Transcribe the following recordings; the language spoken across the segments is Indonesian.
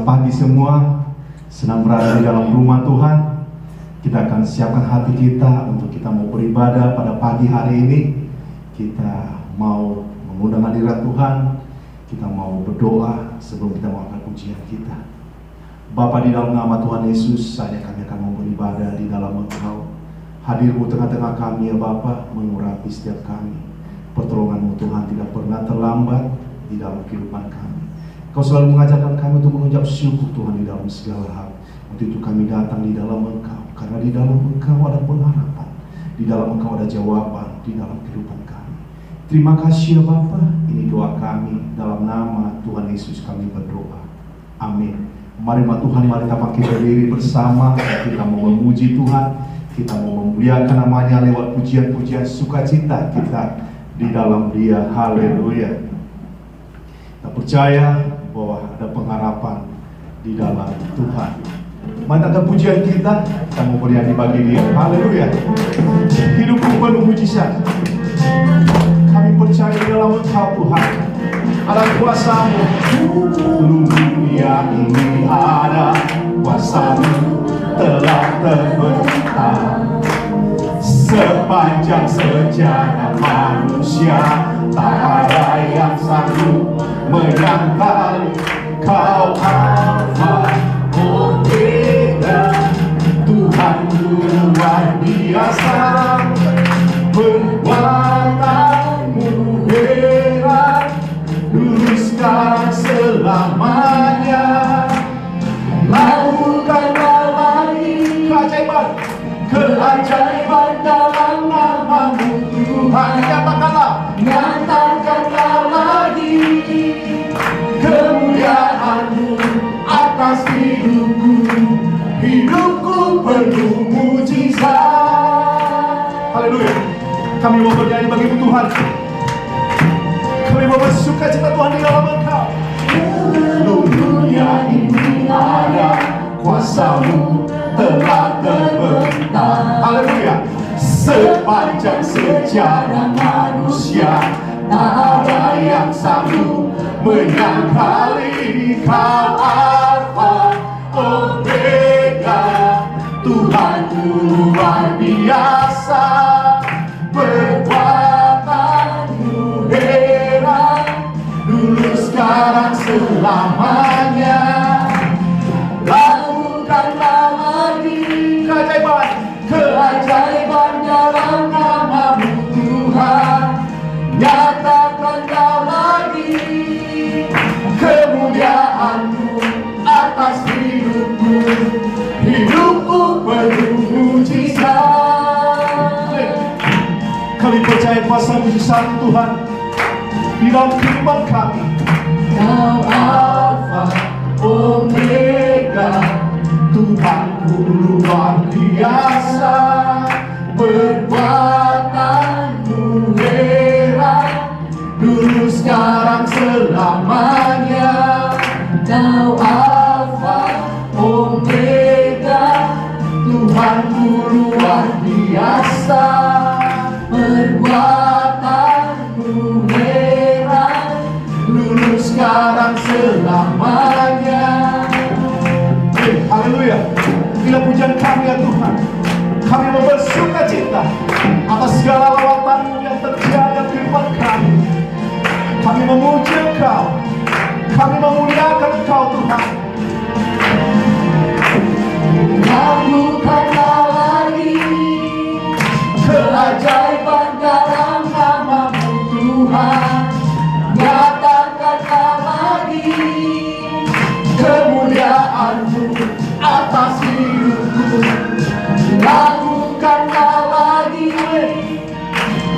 Selamat pagi semua. Senang berada di dalam rumah Tuhan. Kita akan siapkan hati kita untuk kita mau beribadah pada pagi hari ini. Kita mau mengundang hadirat Tuhan. Kita mau berdoa sebelum kita mengangkat pujian kita. Bapa, di dalam nama Tuhan Yesus, saja kami akan mau beribadah di dalam Engkau. Hadir-Mu tengah-tengah kami ya Bapa, mengurapi setiap kami. Pertolongan-Mu Tuhan tidak pernah terlambat di dalam kehidupan kami. Kau selalu mengajarkan kami untuk mengucap syukur Tuhan di dalam segala hal. Untuk itu kami datang di dalam Engkau, karena di dalam Engkau ada pengharapan, di dalam Engkau ada jawaban di dalam kehidupan kami. Terima kasih ya Bapa. Ini doa kami dalam nama Tuhan Yesus kami berdoa. Amin. Mari Tuhan, mari kita berdiri bersama. Kita mau memuji Tuhan, kita mau memuliakan namanya lewat pujian-pujian sukacita kita di dalam Dia. Haleluya. Kita percaya bahwa ada pengharapan di dalam Tuhan. Mantapkan pujian kita mau bernyanyi bagi Dia. Haleluya. Hidupku penuh mujizat. Kami percaya di dalam Engkau Tuhan. Ada kuasa-Mu. Seluruh dunia ini ada kuasa-Mu telah terbentang. Sepanjang sejarah manusia, tak ada yang sanggup menyangkal Kau Alfa Omega. Tuhan luar biasa, perbuatan-Mu heran, dulu sekarang selamanya. Lakukanlah lagi keajaiban dalam nama-Mu Tuhan. Nyatakanlah lagi kemuliaan-Mu atas hidupku. Hidupku penuh mujizat. Haleluya. Kami mau bernyanyi bagi-Mu Tuhan. Kami mau bersuka cita Tuhan di dalam Engkau. Seluruh dunia ini ada kuasa-Mu telah terbentang. Haleluya. Sepanjang sejarah manusia, tak ada yang sanggup menyangkali Kau Alfa Omega. Tuhan luar biasa, perbuatan-Mu heran, dulu sekarang selamanya. Lakukanlah lagi keajaiban dalam nama-Mu Tuhan. Nyatakanlah lagi kemuliaan-Mu atas hidupku. Hidupku penuh mujizat. Kami percaya kuasa mujizat Tuhan di dalam kehidupan kami. Kau Alfa Omega, Tuhanku luar biasa, perbuatan-Mu heran, dulu sekarang selamanya. Kau Alfa Omega, Tuhanku luar biasa, perbuatan-Mu heran, dulu sekarang selamanya. Haleluya. Bila pujian kami ya Tuhan, kami mau bersuka cita atas segala lawatan-Mu yang terjadi dalam kehidupan kami. Kami memuji Engkau, kami memuliakan Engkau Tuhan. Lakukanlah lagi keajaiban dalam nama-Mu Tuhan. Nyatakanlah lagi kemuliaan-Mu atas hidupku. Lakukanlah lagi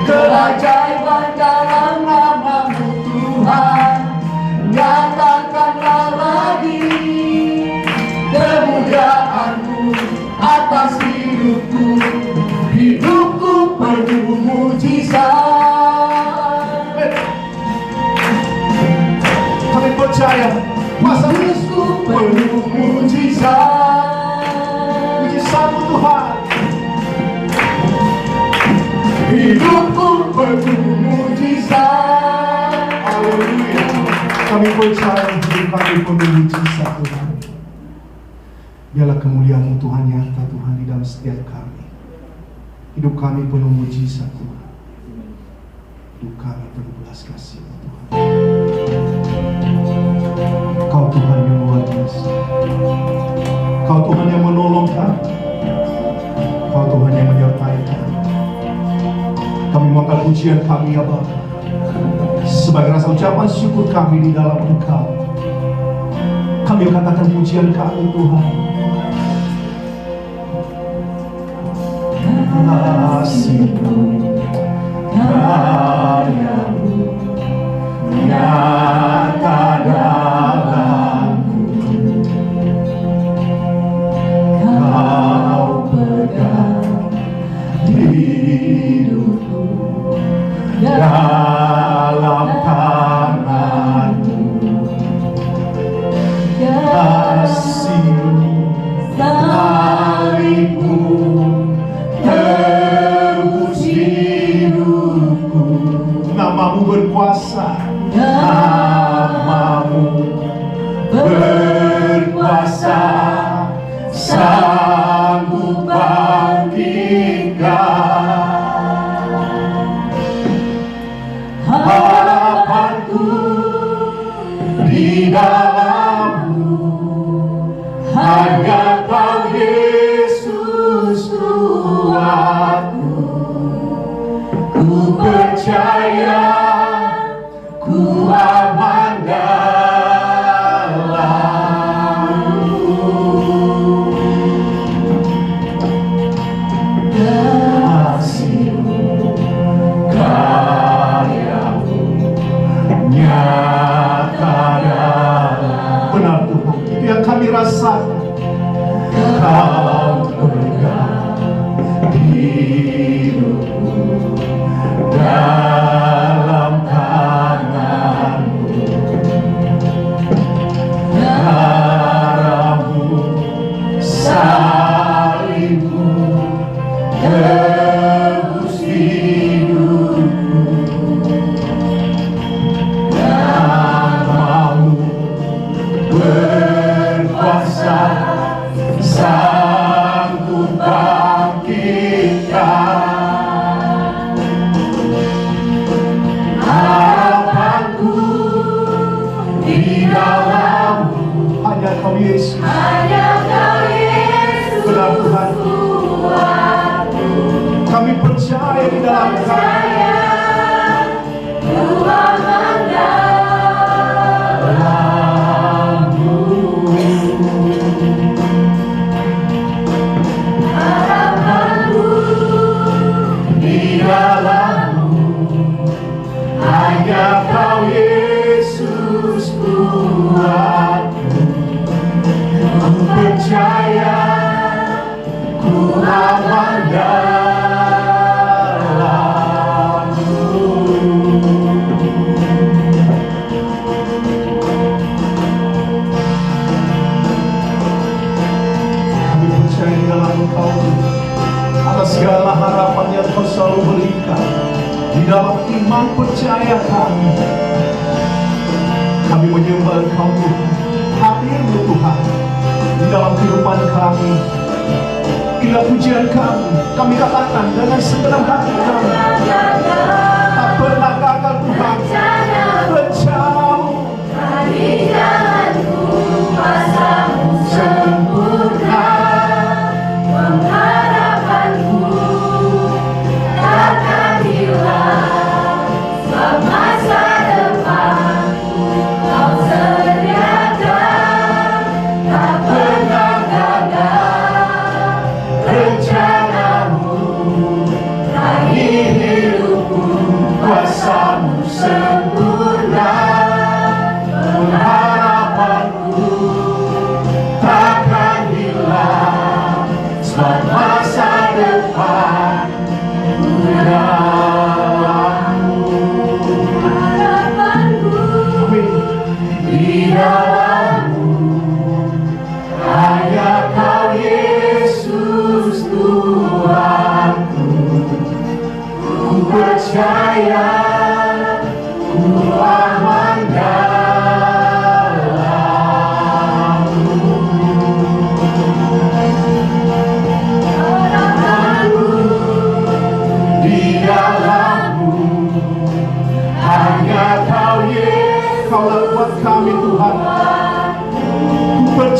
keajaiban dalam nama-Mu Tuhan. Nyatakanlah lagi kemuliaan-Mu atas hidupku. Hidupku penuh mujizat. Kami percaya kuasa Yesusku penuh mujizat. Mujizat-Mu Tuhan. Hidupku penuh mujizat. Haleluya. Kami percaya hidup kami penuh mujizat Tuhan. Biarlah kemuliaan-Mu Tuhan nyata Tuhan di dalam setiap kami. Hidup kami penuh mujizat Tuhan. Hidup kami penuh belas kasih-Mu Tuhan. Kau Tuhan yang luar biasa. Kau Tuhan yang menolong kami. Kau Tuhan yang menyertai kami. Kami mengangkat pujian kami ya Bapa, sebagai rasa ucapan syukur kami di dalam Engkau. Kami katakan pujian kami Tuhan. Kasih-Mu, karya-Mu nyata dalamku. Kau pegang hidupku dalam tangan-Mu. Kasih-Mu, salib-Mu tebus hidupku. Nama-Mu berkuasa, nama-Mu berkuasa, sanggup bangkitkan. Harapanku di dalam-Mu, hanya Kau Yesus Tuhanku. Ku percaya, ku aman dalam-Mu. Kasih-Mu, karya-Mu nyata dalam. Benar Tuhan, itu yang kami rasakan. Kau pegang hidupku dalam tangan-Mu. Darah-Mu, salib-Mu tebus hidupku. Nama-Mu berkuasa, sanggup bangkitkan. Harapanku di dalam-Mu, hanya Kau Yesus. Hanya Kau Yesus. Benar Tuhan. Kami percaya di dalam Kau. Hanya Kau Yesus Tuhanku. Ku percaya, ku aman dalam-Mu. Kami percaya di dalam Engkau, atas segala harapan yang Kau selalu berikan. Di dalam iman percaya kami menyembah Engkau Tuhan. Hadir-Mu Tuhan di dalam kehidupan kami. Bila pujian kami katakan dengan segenap hati kami, tak pernah gagal Tuhan. Rencana-Mu di jalanku, kuasa-Mu sempurna. Pengharapanku takkan hilang, sebab masa depanku Kau sediakan. Tak pernah gagal rencana-Mu, tak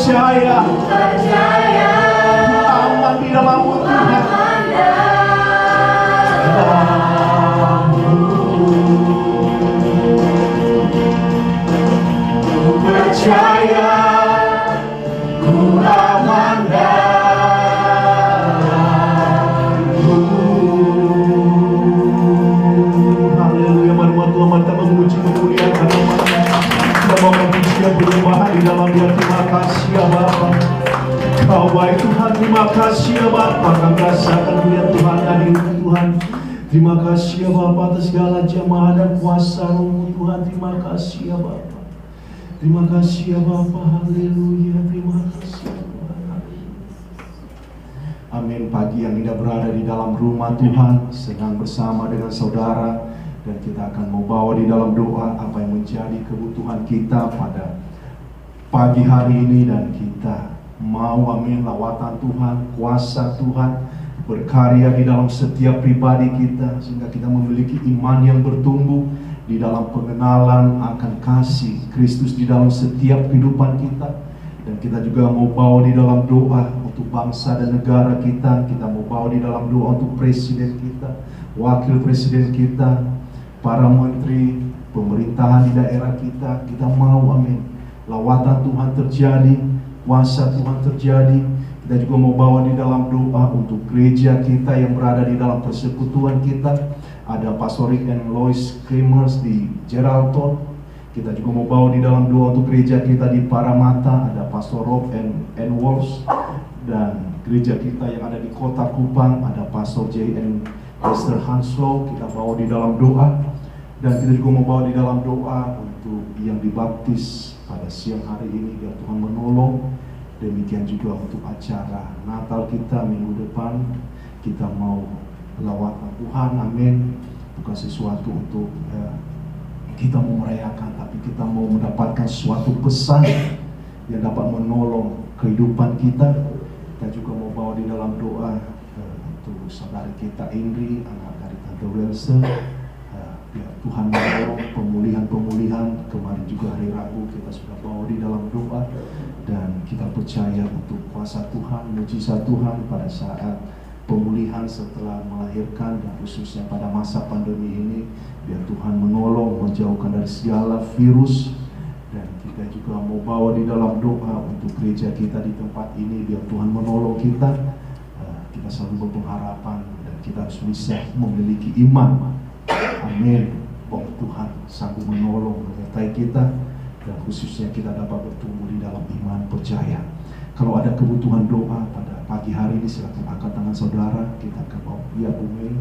percaya, aman di dalam-Mu Tuhan. Ku percaya, ku aman dalam-Mu. Haleluya, mari Tuhan, mari kita memuji memuliakan nama-Nya. Kita mau pujian penyembahan di dalam Dia. Terima kasih ya Bapa, Kau baik Tuhan. Terima kasih ya Bapa, kami rasakan melihat Tuhan hadirmu Tuhan. Terima kasih ya Bapa atas segala jamaah dan kuasa Roh-Mu Tuhan. Terima kasih ya Bapa. Terima kasih ya Bapa. Haleluya. Terima kasih ya Tuhan. Amin. Pagi yang indah berada di dalam rumah Tuhan, senang bersama dengan saudara. Dan kita akan membawa di dalam doa apa yang menjadi kebutuhan kita pada pagi hari ini. Dan kita mau, amin, lawatan Tuhan, kuasa Tuhan berkarya di dalam setiap pribadi kita, sehingga kita memiliki iman yang bertumbuh di dalam pengenalan akan kasih Kristus di dalam setiap kehidupan kita. Dan kita juga mau bawa di dalam doa untuk bangsa dan negara kita. Kita mau bawa di dalam doa untuk presiden kita, wakil presiden kita, para menteri, pemerintahan di daerah kita. Kita mau, amin, lawatan Tuhan terjadi, kuasa Tuhan terjadi. Kita juga mau bawa di dalam doa untuk gereja kita yang berada di dalam persekutuan kita. Ada Pastor Rick and Lois Kremers di Geraldton. Kita juga mau bawa di dalam doa untuk gereja kita di Paramata. Ada Pastor Rob and Wolves. Dan gereja kita yang ada di Kota Kupang, ada Pastor J and Esther Hanslow. Kita bawa di dalam doa. Dan kita juga mau bawa di dalam doa untuk yang dibaptis pada siang hari ini, biar Tuhan menolong. Demikian juga untuk acara Natal kita minggu depan. Kita mau lawatan Tuhan, amin. Bukan sesuatu untuk kita mau merayakan, tapi kita mau mendapatkan suatu pesan yang dapat menolong kehidupan kita. Kita juga mau bawa di dalam doa untuk saudari kita Indri, anak dari Tante Wilson. Biar Tuhan menolong pemulihan. Kemarin juga hari Rabu kita sudah bawa di dalam doa. Dan kita percaya untuk kuasa Tuhan, mujizat Tuhan pada saat pemulihan setelah melahirkan, dan khususnya pada masa pandemi ini. Biar Tuhan menolong, menjauhkan dari segala virus. Dan kita juga mau bawa di dalam doa untuk gereja kita di tempat ini. Biar Tuhan menolong kita. Kita selalu berpengharapan dan kita harus bisa memiliki iman. Amin. Bahwa Tuhan sanggup menolong, menyertai kita. Dan khususnya kita dapat bertumbuh di dalam iman percaya. Kalau ada kebutuhan doa pada pagi hari ini, silakan angkat tangan saudara. Kita akan bawa. Ya, Bu Mei.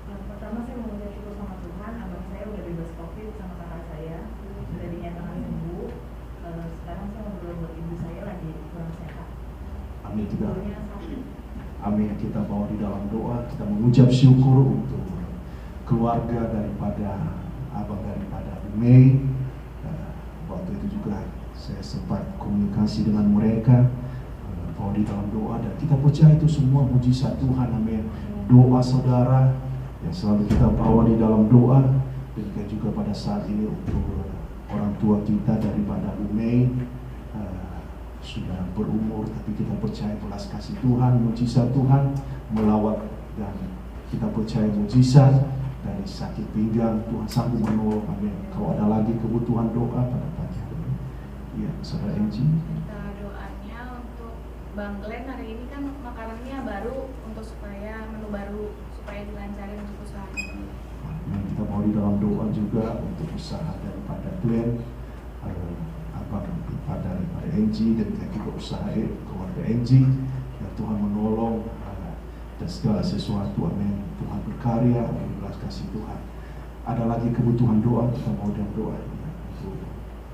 Pertama saya mau bersyukur sama Tuhan, abang saya udah bebas COVID sama kakak saya, sudah dinyatakan sembuh. Sekarang saya mau berdoa buat ibu saya lagi kurang sehat. Amin juga. Ibunya sakit. Amin. Kita bawa di dalam doa. Kita mengucap syukur untuk keluarga daripada abang daripada Bu Mei. Waktu itu juga saya sempat komunikasi dengan mereka, bawa di dalam doa, dan kita percaya itu semua mujizat Tuhan. Amin. Doa saudara yang selalu kita bawa di dalam doa. Dan juga pada saat ini untuk orang tua kita daripada Bu Mei, sudah berumur, tapi kita percaya belas kasih Tuhan, mujizat Tuhan melawat. Dan kita percaya mujizat dari sakit pinggang, Tuhan sanggup menolong. Amin. Kalau ada lagi kebutuhan doa pada pagi hari ini, ya, Saudara Enji. Minta doanya untuk Bang Glenn. Hari ini kan makanannya baru, untuk supaya menu baru, supaya dilancarin untuk usahanya. Amin. Kita mau di dalam doa juga untuk usaha daripada Glenn, abang daripada Enji, dan juga usaha keluarga Enji. Ya, Tuhan menolong dan segala sesuatu. Amin. Tuhan berkarya, amin, belas kasih Tuhan. Ada lagi kebutuhan doa, kita mau dalam doa.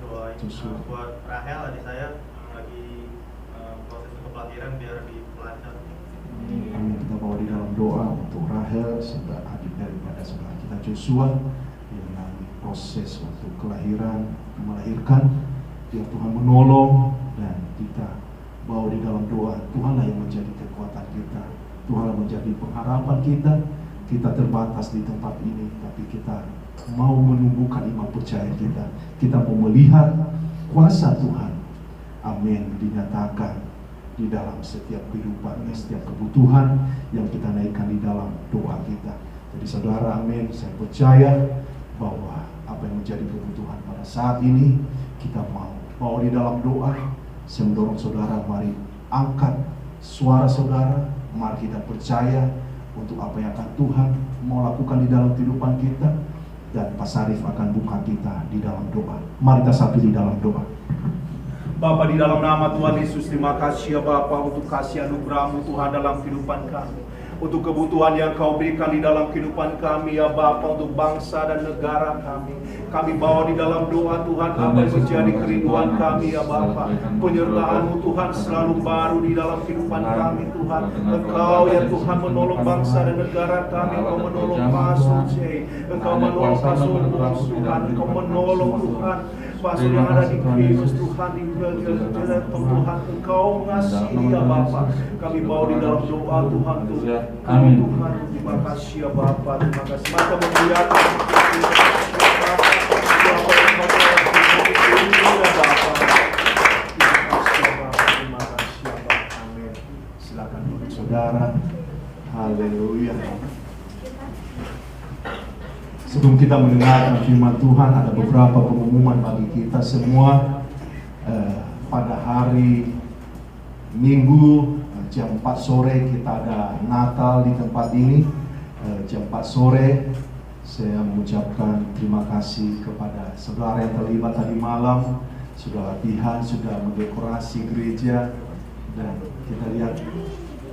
Doa buat Rahel, adik saya yang lagi proses untuk kelahiran biar dilancar. Amin. Kita bawa di dalam doa untuk Rahel, serta adik daripada saudara kita Joshua yang lagi proses untuk kelahiran, melahirkan. Biar Tuhan menolong, dan kita bawa di dalam doa. Tuhanlah yang menjadi kekuatan kita, Tuhanlah menjadi pengharapan kita. Kita terbatas di tempat ini, tapi kita mau menumbuhkan iman percaya kita. Kita mau melihat kuasa Tuhan amin, dinyatakan di dalam setiap kehidupan, setiap kebutuhan yang kita naikkan di dalam doa kita. Jadi saudara, amin, saya percaya bahwa apa yang menjadi kebutuhan pada saat ini kita mau bawa di dalam doa. Saya mendorong saudara, mari angkat suara saudara, mari kita percaya untuk apa yang akan Tuhan mau lakukan di dalam kehidupan kita, dan Pak Sarif akan buka kita di dalam doa. Mari kita satu di dalam doa. Bapa, di dalam nama Tuhan Yesus, terima kasih ya Bapa untuk kasih anugerah-Mu Tuhan dalam kehidupan kami, untuk kebutuhan yang Kau berikan di dalam kehidupan kami ya Bapa, untuk bangsa dan negara kami. Kami bawa di dalam doa Tuhan apa yang menjadi kerinduan kami ya Bapa. Penyertaan-Mu Tuhan selalu baru di dalam kehidupan kami Tuhan. Engkau ya Tuhan menolong bangsa dan negara kami. Engkau menolong Pastor J, Engkau menolong Pastor Bus Tuhan. Engkau menolong Tuhan Pastor yang ada di Kristus Tuhan, di Tuhan. Engkau mengasihi ya Bapa. Kami bawa di dalam doa Tuhan Tuhan. Tuhan, terima kasih ya Bapa. Terima kasih maka memuliakan Silakan duduk saudara. Haleluya. Sebelum kita mendengarkan firman Tuhan, ada beberapa pengumuman bagi kita semua. Pada hari Minggu jam 4 sore kita ada Natal di tempat ini. Jam 4 sore saya mengucapkan terima kasih kepada saudara yang terlibat tadi malam. Sudah latihan, sudah mendekorasi gereja, dan kita lihat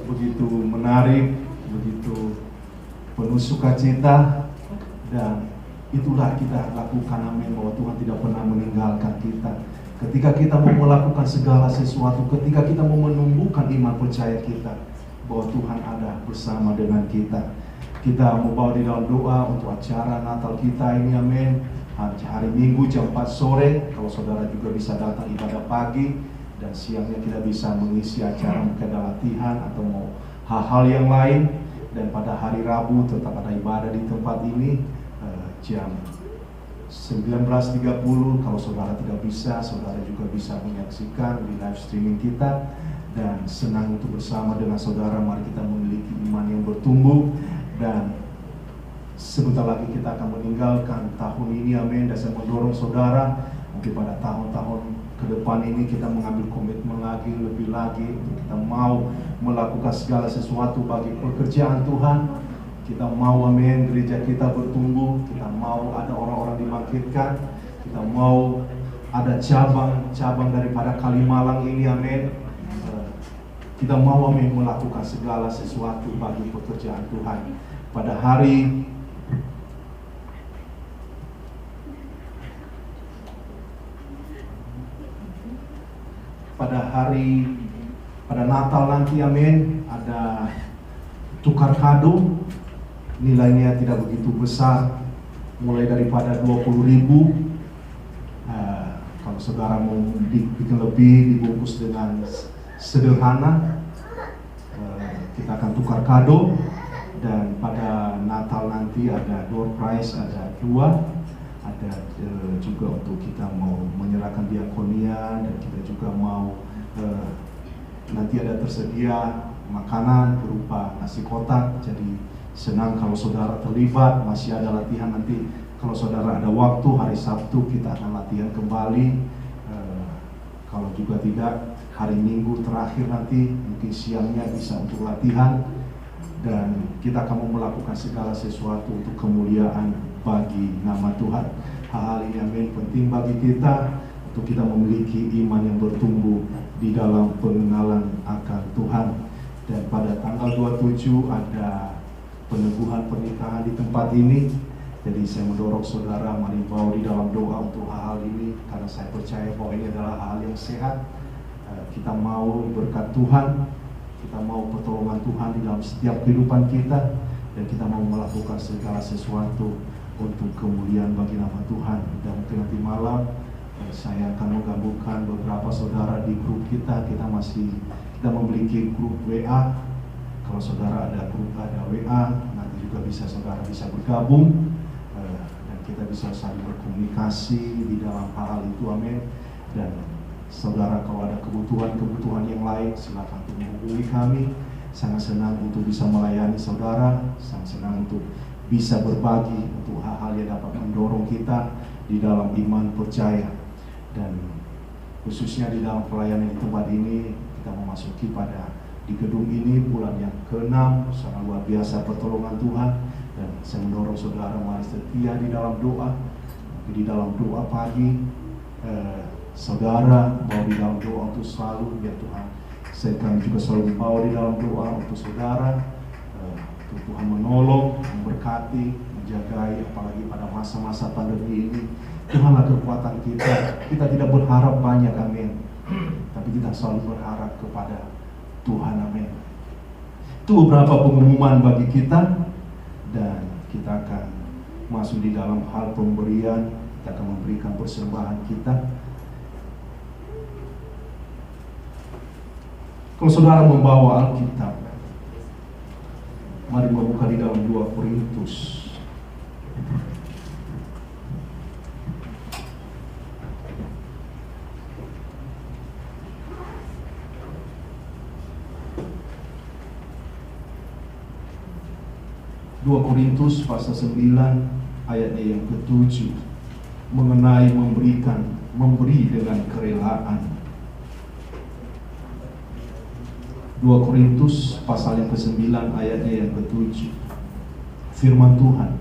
begitu menarik, begitu penuh sukacita, dan itulah kita lakukan, amin, bahwa Tuhan tidak pernah meninggalkan kita. Ketika kita mau melakukan segala sesuatu, ketika kita mau menumbuhkan iman percaya kita bahwa Tuhan ada bersama dengan kita. Kita mau bawa di dalam doa untuk acara Natal kita ini, amin. Hari Minggu jam 4 sore, kalau saudara juga bisa datang ibadah pagi, dan siangnya kita bisa mengisi acara mungkin ada latihan atau mau hal-hal yang lain. Dan pada hari Rabu tetap ada ibadah di tempat ini jam 19.30. Kalau saudara tidak bisa, saudara juga bisa menyaksikan di live streaming kita. Dan senang untuk bersama dengan saudara, mari kita memiliki iman yang bertumbuh. Dan sebentar lagi kita akan meninggalkan tahun ini, amin. Dan saya mendorong saudara, mungkin pada tahun-tahun ke depan ini kita mengambil komitmen lagi, lebih lagi, untuk kita mau melakukan segala sesuatu bagi pekerjaan Tuhan. Kita mau, amin, gereja kita bertumbuh. Kita mau ada orang-orang dibangkitkan. Kita mau ada cabang-cabang daripada Kalimalang ini, amin. Kita mau, amin, melakukan segala sesuatu bagi pekerjaan Tuhan. Pada Natal nanti, amin, ada tukar kado. Nilainya tidak begitu besar, mulai daripada 20.000. Kalau saudara mau bikin lebih, dibungkus dengan sederhana, kita akan tukar kado. Dan pada Natal nanti ada door prize, ada 2. Ada juga untuk kita mau menyerahkan diakonia, dan kita juga mau nanti ada tersedia makanan berupa nasi kotak. Jadi senang kalau saudara terlibat. Masih ada latihan nanti, kalau saudara ada waktu hari Sabtu kita akan latihan kembali. Kalau juga tidak, hari Minggu terakhir nanti mungkin siangnya bisa untuk latihan. Dan kita akan melakukan segala sesuatu untuk kemuliaan bagi nama Tuhan. Hal-hal ini, amin, penting bagi kita untuk kita memiliki iman yang bertumbuh di dalam pengenalan akan Tuhan. Dan pada tanggal 27 ada peneguhan pernikahan di tempat ini. Jadi saya mendorong saudara, mari bawa di dalam doa untuk hal-hal ini, karena saya percaya bahwa ini adalah hal yang sehat. Kita mau berkat Tuhan, kita mau pertolongan Tuhan di dalam setiap kehidupan kita, dan kita mau melakukan segala sesuatu untuk kemuliaan bagi nama Tuhan. Dan mungkin nanti malam saya akan menggabungkan beberapa saudara di grup kita. Kita memiliki grup WA. Kalau saudara ada grup, ada WA, nanti juga saudara bisa bergabung, dan kita bisa saling berkomunikasi di dalam hal itu, amin. Dan saudara kalau ada kebutuhan-kebutuhan yang lain, silakan untuk menghubungi kami. Sangat senang untuk bisa melayani saudara, sangat senang untuk bisa berbagi untuk hal-hal yang dapat mendorong kita di dalam iman percaya. Dan khususnya di dalam pelayanan di tempat ini, kita memasuki pada di gedung ini bulan yang ke-6, sangat luar biasa pertolongan Tuhan. Dan saya mendorong saudara mari setia di dalam doa. Di dalam doa pagi, saudara bawa di dalam doa untuk selalu biar Tuhan. Kami juga selalu membawa di dalam doa untuk saudara, untuk Tuhan menolong, memberkati, menjagai, apalagi pada masa-masa pandemi ini. Tuhanlah kekuatan kita. Kita tidak berharap banyak, amin. Tapi kita selalu berharap kepada Tuhan, amin. Itu beberapa pengumuman bagi kita, dan kita akan masuk di dalam hal pemberian. Kita akan memberikan persembahan kita. Kalau saudara membawa Alkitab, mari membuka di dalam 2 Korintus. Dua Korintus pasal 9 ayatnya yang ke-7 mengenai memberi dengan kerelaan. 2 Korintus pasal yang ke-9 ayatnya yang ke-7. Firman Tuhan.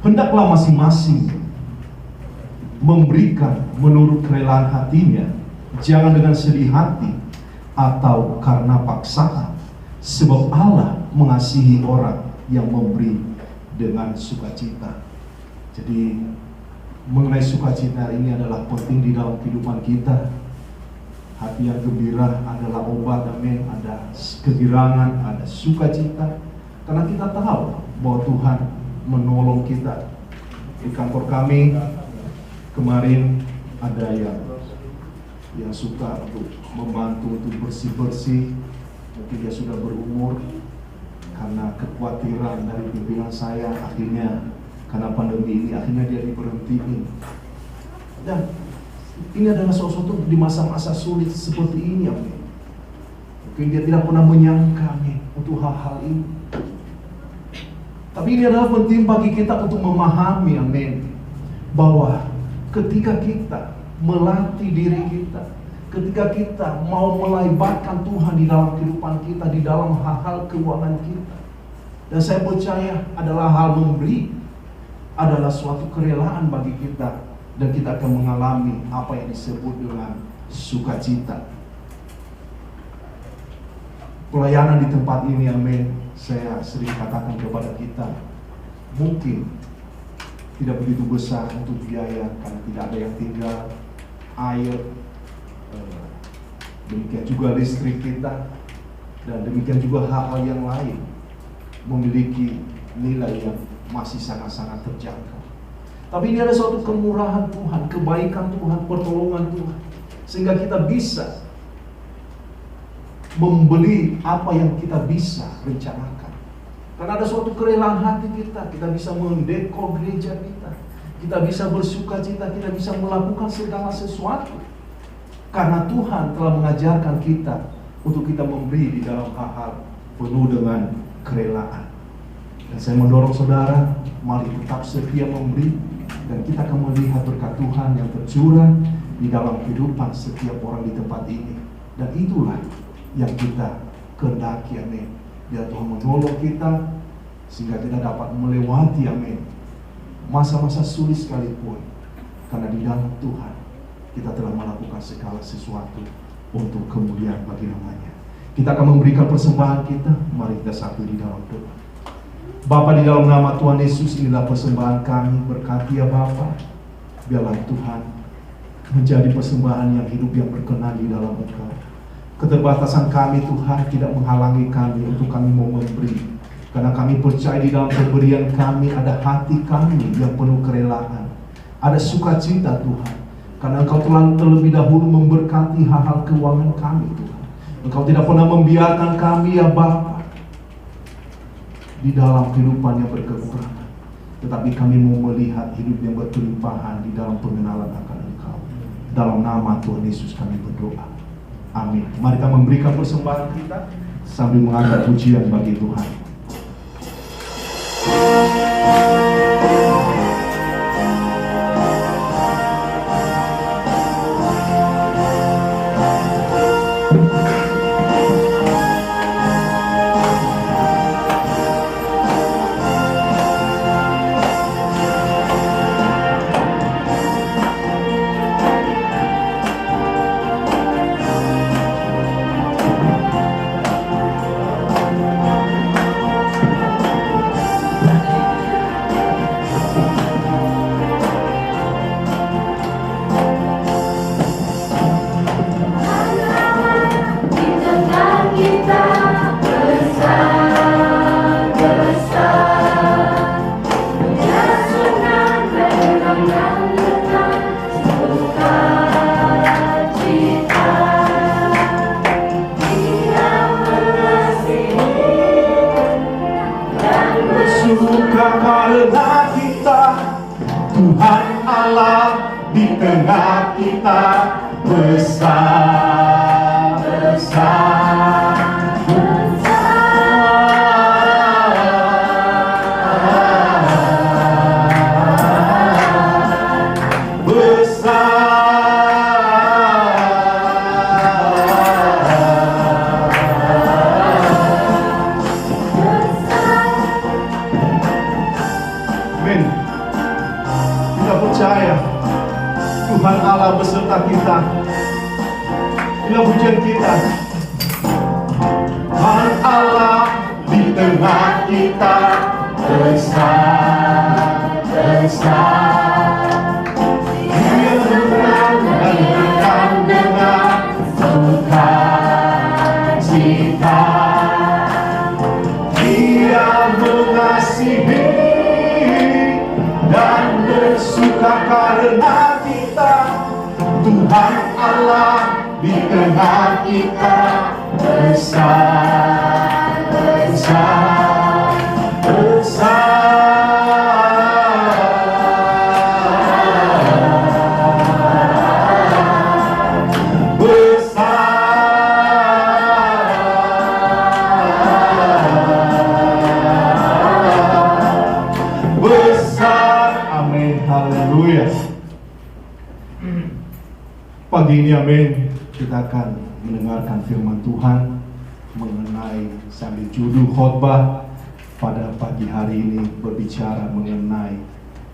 Hendaklah masing-masing memberikan menurut kerelaan hatinya, jangan dengan sedih hati atau karena paksaan, sebab Allah mengasihi orang yang memberi dengan sukacita. Jadi mengenai sukacita ini adalah penting di dalam kehidupan kita. Hati yang gembira adalah obat, amin. Ada kegirangan, ada sukacita, karena kita tahu bahwa Tuhan menolong kita. Di kantor kami kemarin ada yang suka untuk membantu untuk bersih-bersih. Mungkin dia sudah berumur, karena kekhawatiran dari pimpinan saya, akhirnya karena pandemi ini akhirnya dia diberhentiin. Dan ini adalah sesuatu di masa-masa sulit seperti ini, amin. Mungkin dia tidak pernah menyangka, amin, untuk hal-hal ini. Tapi ini adalah penting bagi kita untuk memahami, amin, bahwa ketika kita melatih diri kita, ketika kita mau melibatkan Tuhan di dalam kehidupan kita, di dalam hal-hal keuangan kita, dan saya percaya adalah hal memberi adalah suatu kerelaan bagi kita, dan kita akan mengalami apa yang disebut dengan sukacita. Pelayanan di tempat ini, amin, saya sering katakan kepada kita, mungkin tidak begitu besar untuk biaya karena tidak ada yang tinggal, air, demikian juga listrik kita, dan demikian juga hal-hal yang lain memiliki nilai yang masih sangat-sangat terjangkau. Tapi ini ada suatu kemurahan Tuhan, kebaikan Tuhan, pertolongan Tuhan, sehingga kita bisa membeli apa yang kita bisa rencanakan. Karena ada suatu kerelaan hati kita bisa mendekor gereja kita bisa bersukacita, kita bisa melakukan segala sesuatu. Karena Tuhan telah mengajarkan kita untuk kita memberi di dalam hal-hal penuh dengan kerelaan. Dan saya mendorong saudara, mari tetap setia memberi, dan kita akan melihat berkat Tuhan yang tercurah di dalam kehidupan setiap orang di tempat ini. Dan itulah yang kita kehendaki, amin. Biar Tuhan menolong kita sehingga kita dapat melewati, amin, masa-masa sulit sekalipun, karena di dalam Tuhan kita telah melakukan segala sesuatu untuk kemuliaan bagi namanya. Kita akan memberikan persembahan kita. Mari kita satu di dalam doa. Bapa, di dalam nama Tuhan Yesus, inilah persembahan kami. Berkati ya Bapa, biarlah Tuhan menjadi persembahan yang hidup, yang berkenan di dalam Engkau. Keterbatasan kami Tuhan tidak menghalangi kami untuk kami mau memberi, karena kami percaya di dalam pemberian kami ada hati kami yang penuh kerelaan, ada sukacita Tuhan, karena Engkau telah terlebih dahulu memberkati hal-hal keuangan kami Tuhan. Engkau tidak pernah membiarkan kami ya Bapa di dalam kehidupan yang berkekurangan. tetapi kami mau melihat hidup yang berkelimpahan di dalam pengenalan akan Engkau. Dalam nama Tuhan Yesus kami berdoa. Amin. Mari kita memberikan persembahan kita sambil mengangkat pujian bagi Tuhan. Pagi ini amin, kita akan mendengarkan firman Tuhan mengenai sambil judul khotbah pada pagi hari ini berbicara mengenai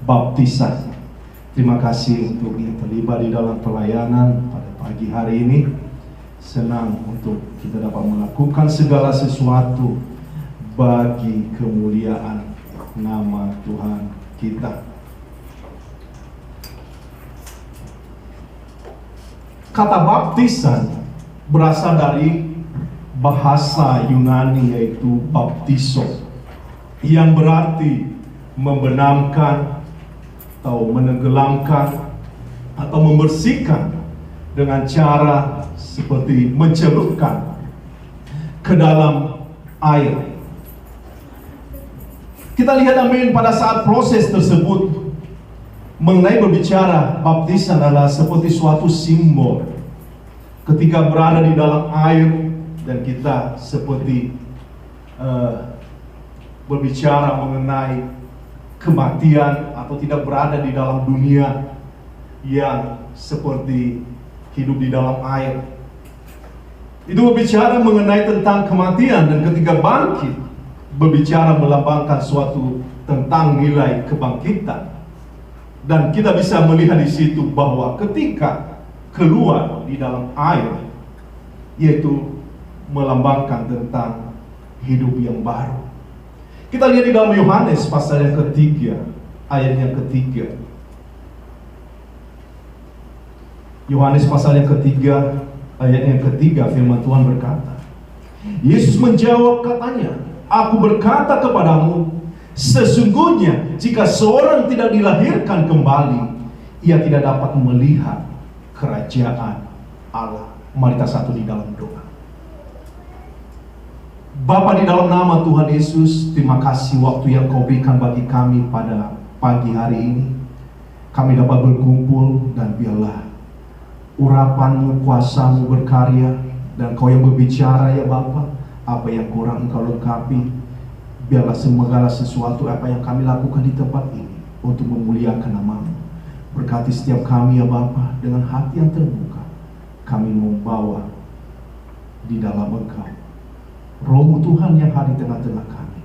baptisan. Terima kasih untuk yang terlibat di dalam pelayanan pada pagi hari ini. Senang untuk kita dapat melakukan segala sesuatu bagi kemuliaan nama Tuhan kita. Kata baptisan berasal dari bahasa Yunani yaitu baptizo, yang berarti membenamkan atau menenggelamkan atau membersihkan dengan cara seperti mencelupkan ke dalam air. Kita lihat amin pada saat proses tersebut mengenai berbicara baptisan adalah seperti suatu simbol ketika berada di dalam air dan kita seperti berbicara mengenai kematian atau tidak berada di dalam dunia yang seperti hidup di dalam air. Itu berbicara mengenai tentang kematian, dan ketika bangkit berbicara melambangkan suatu tentang nilai kebangkitan. Dan kita bisa melihat di situ bahwa ketika keluar di dalam air, yaitu melambangkan tentang hidup yang baru. Kita lihat di dalam Yohanes pasal yang ketiga, ayat yang ketiga. Yohanes pasal yang ketiga, ayat yang ketiga, firman Tuhan berkata, Yesus menjawab katanya, "Aku berkata kepadamu, sesungguhnya jika seorang tidak dilahirkan kembali, ia tidak dapat melihat kerajaan Allah." Mari kita satu di dalam doa. Bapa, di dalam nama Tuhan Yesus, terima kasih waktu yang Kau berikan bagi kami pada pagi hari ini. Kami dapat berkumpul, dan biarlah urapan-Mu, kuasa-Mu berkarya, dan Kau yang berbicara ya Bapa. Apa yang kurang Engkau lengkapi. Biarlah segala sesuatu apa yang kami lakukan di tempat ini untuk memuliakan nama-Mu. Berkati setiap kami ya Bapa, dengan hati yang terbuka kami membawa di dalam Engkau Roh-Mu Tuhan yang hadir di tengah-tengah kami.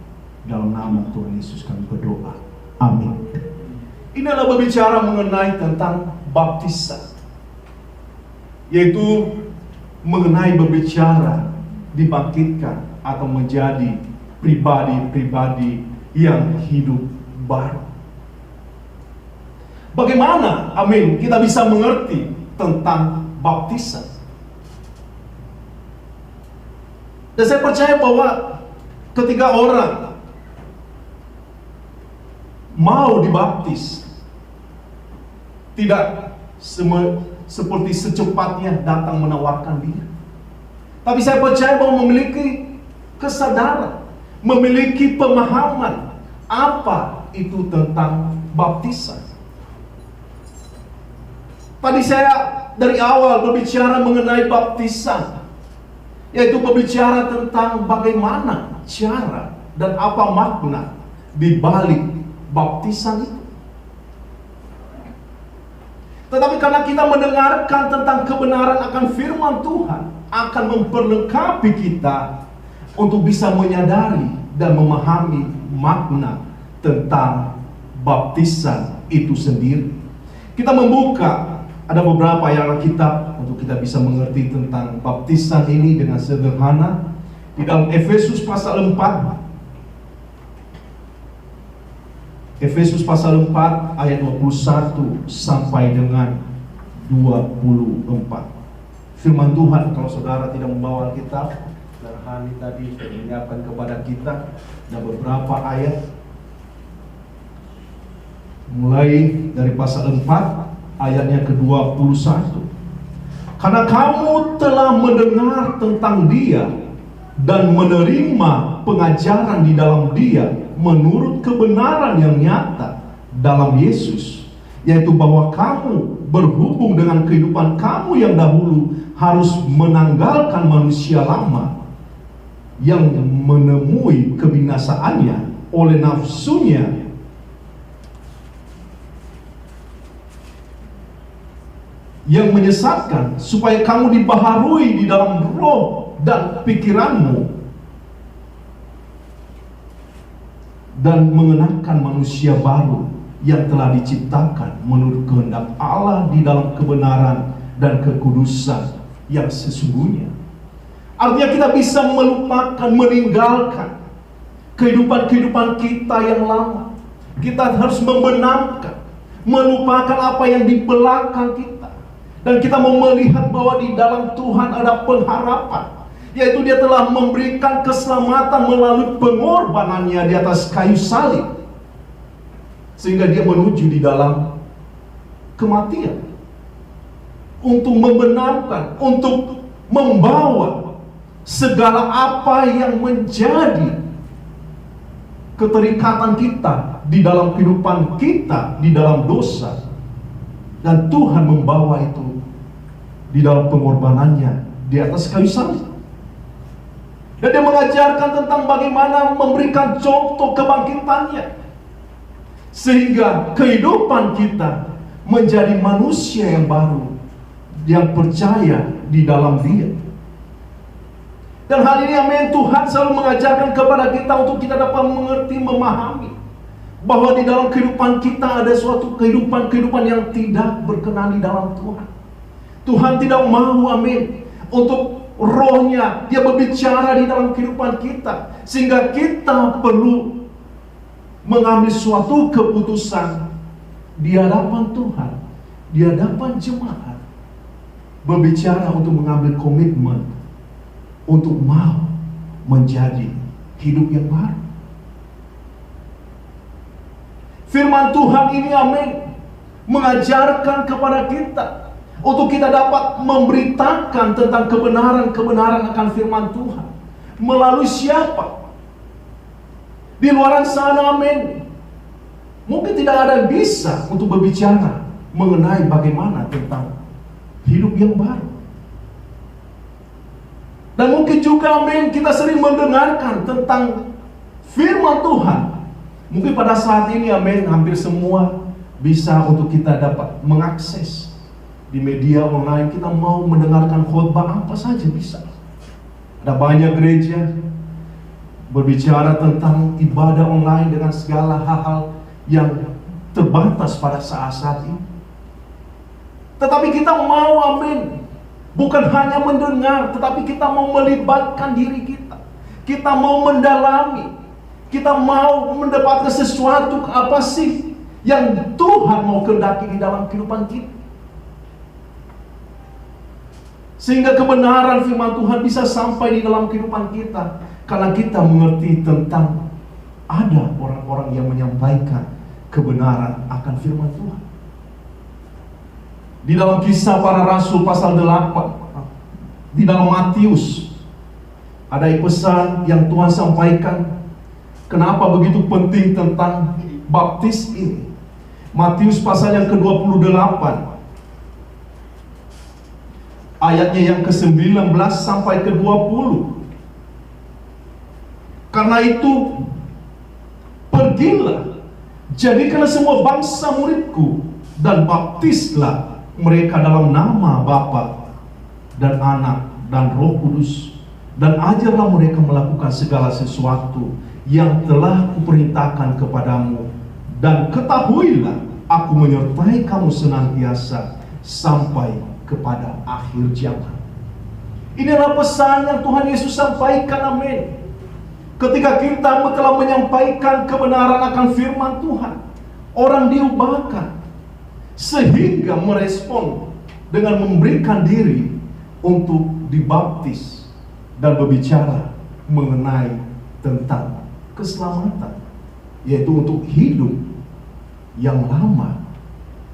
Dalam nama Tuhan Yesus kami berdoa, amin. Ini adalah berbicara mengenai tentang baptisan, yaitu mengenai berbicara dibangkitkan atau menjadi pribadi-pribadi yang hidup baru. Bagaimana, amin, kita bisa mengerti tentang baptisan? Dan saya percaya bahwa ketika orang mau dibaptis, tidak seperti secepatnya datang menawarkan diri. Tapi saya percaya bahwa memiliki kesadaran, memiliki pemahaman apa itu tentang baptisan. Tadi saya dari awal berbicara mengenai baptisan, yaitu berbicara tentang bagaimana cara dan apa makna di balik baptisan itu. Tetapi karena kita mendengarkan tentang kebenaran akan firman Tuhan, akan memperlengkapi kita untuk bisa menyadari dan memahami makna tentang baptisan itu sendiri. Kita membuka, ada beberapa ayat Alkitab untuk kita bisa mengerti tentang baptisan ini dengan sederhana. Di dalam Efesus pasal 4, Efesus pasal 4 ayat 21 sampai dengan 24. Firman Tuhan, kalau saudara tidak membawa Alkitab, dan Hani tadi sudah menyiapkan kepada kita, ada beberapa ayat mulai dari pasal 4 ayatnya ke-21. Karena kamu telah mendengar tentang Dia dan menerima pengajaran di dalam Dia menurut kebenaran yang nyata dalam Yesus, yaitu bahwa kamu berhubung dengan kehidupan kamu yang dahulu harus menanggalkan manusia lama yang menemui kebinasaannya oleh nafsunya yang menyesatkan, supaya kamu dibaharui di dalam roh dan pikiranmu, dan mengenakan manusia baru yang telah diciptakan menurut kehendak Allah di dalam kebenaran dan kekudusan yang sesungguhnya. Artinya kita bisa melupakan, meninggalkan kehidupan-kehidupan kita yang lama. Kita harus membenamkan, melupakan apa yang di belakang kita. Dan kita mau melihat bahwa di dalam Tuhan ada pengharapan, yaitu Dia telah memberikan keselamatan melalui pengorbanannya di atas kayu salib, sehingga Dia menuju di dalam kematian untuk membenarkan, untuk membawa segala apa yang menjadi keterikatan kita di dalam kehidupan kita di dalam dosa. Dan Tuhan membawa itu di dalam pengorbanannya di atas kayu salib. Dan Dia mengajarkan tentang bagaimana memberikan contoh kebangkitannya, sehingga kehidupan kita menjadi manusia yang baru, yang percaya di dalam Dia. Dan hal ini, amin, Tuhan selalu mengajarkan kepada kita untuk kita dapat mengerti, memahami bahwa di dalam kehidupan kita ada suatu kehidupan yang tidak berkenan di dalam Tuhan. Tuhan tidak mau, amin, untuk rohnya Dia berbicara di dalam kehidupan kita, sehingga kita perlu mengambil suatu keputusan di hadapan Tuhan, di hadapan jemaat, berbicara untuk mengambil komitmen untuk mau menjadi hidup yang baru. Firman Tuhan ini, amin, mengajarkan kepada kita untuk kita dapat memberitakan tentang kebenaran-kebenaran akan firman Tuhan, Melalui siapa? Di luar sana, amin, mungkin tidak ada yang bisa untuk berbicara mengenai bagaimana tentang hidup yang baru. Dan mungkin juga, amin, kita sering mendengarkan tentang firman Tuhan. Mungkin pada saat ini, amin, hampir semua bisa untuk kita dapat mengakses di media online. Kita mau mendengarkan khotbah apa saja bisa. Ada banyak gereja berbicara tentang ibadah online dengan segala hal-hal yang terbatas pada saat-saat ini. Tetapi kita mau, amin, bukan hanya mendengar, tetapi kita mau melibatkan diri kita. Kita mau mendalami. Kita mau mendapatkan sesuatu, apa sih yang Tuhan mau kehendaki di dalam kehidupan kita. Sehingga kebenaran firman Tuhan bisa sampai di dalam kehidupan kita. Karena kita mengerti tentang ada orang-orang yang menyampaikan kebenaran akan firman Tuhan. Di dalam Kisah Para Rasul pasal 8, di dalam Matius, ada pesan yang Tuhan sampaikan. Kenapa begitu penting tentang baptis ini? Matius pasal yang ke-28, ayatnya yang ke-19 sampai ke-20. Karena itu, pergilah, jadikanlah semua bangsa muridku, dan baptislah mereka dalam nama Bapa dan Anak dan Roh Kudus, dan ajarlah mereka melakukan segala sesuatu yang telah kuperintahkan kepadamu, dan ketahuilah aku menyertai kamu senantiasa sampai kepada akhir zaman. Ini adalah pesan yang Tuhan Yesus sampaikan, amin. Ketika kita telah menyampaikan kebenaran akan firman Tuhan, orang diubahkan sehingga merespon dengan memberikan diri untuk dibaptis dan berbicara mengenai tentang keselamatan, yaitu untuk hidup yang lama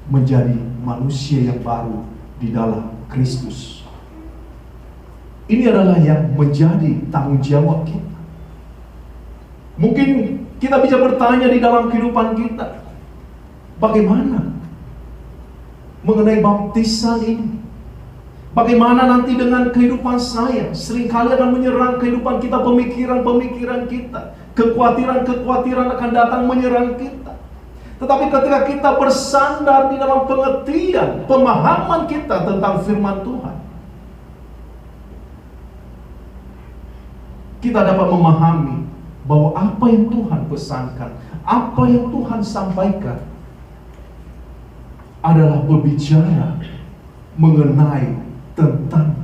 menjadi manusia yang baru di dalam Kristus. Ini adalah yang menjadi tanggung jawab kita. Mungkin kita bisa bertanya di dalam kehidupan kita, bagaimana mengenai baptisan ini? Bagaimana nanti dengan kehidupan saya? Seringkali akan menyerang kehidupan kita, pemikiran-pemikiran kita, kekhawatiran-kekhawatiran akan datang menyerang kita. Tetapi ketika kita bersandar di dalam pengertian, pemahaman kita tentang firman Tuhan, kita dapat memahami bahwa apa yang Tuhan pesankan, apa yang Tuhan sampaikan adalah berbicara mengenai tentang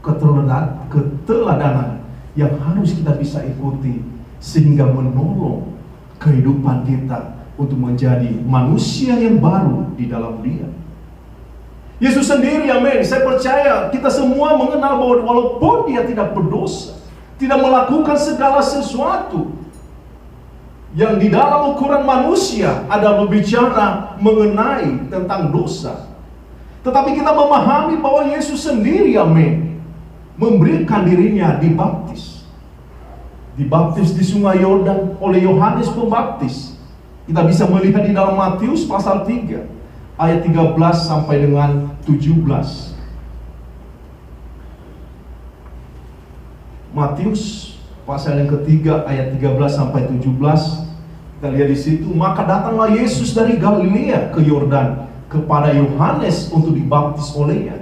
keteladanan yang harus kita bisa ikuti, sehingga menolong kehidupan kita untuk menjadi manusia yang baru di dalam Dia. Yesus sendiri, amin, saya percaya kita semua mengenal bahwa walaupun Dia tidak berdosa, tidak melakukan segala sesuatu yang di dalam ukuran manusia ada berbicara mengenai tentang dosa. Tetapi kita memahami bahwa Yesus sendiri, amin, memberikan dirinya dibaptis. Dibaptis di Sungai Yordan oleh Yohanes Pembaptis. Kita bisa melihat di dalam Matius pasal 3 ayat 13 sampai dengan 17. Matius pasal yang ketiga ayat 13 sampai 17. Kita lihat di situ, maka datanglah Yesus dari Galilea ke Yordan kepada Yohanes untuk dibaptis olehnya.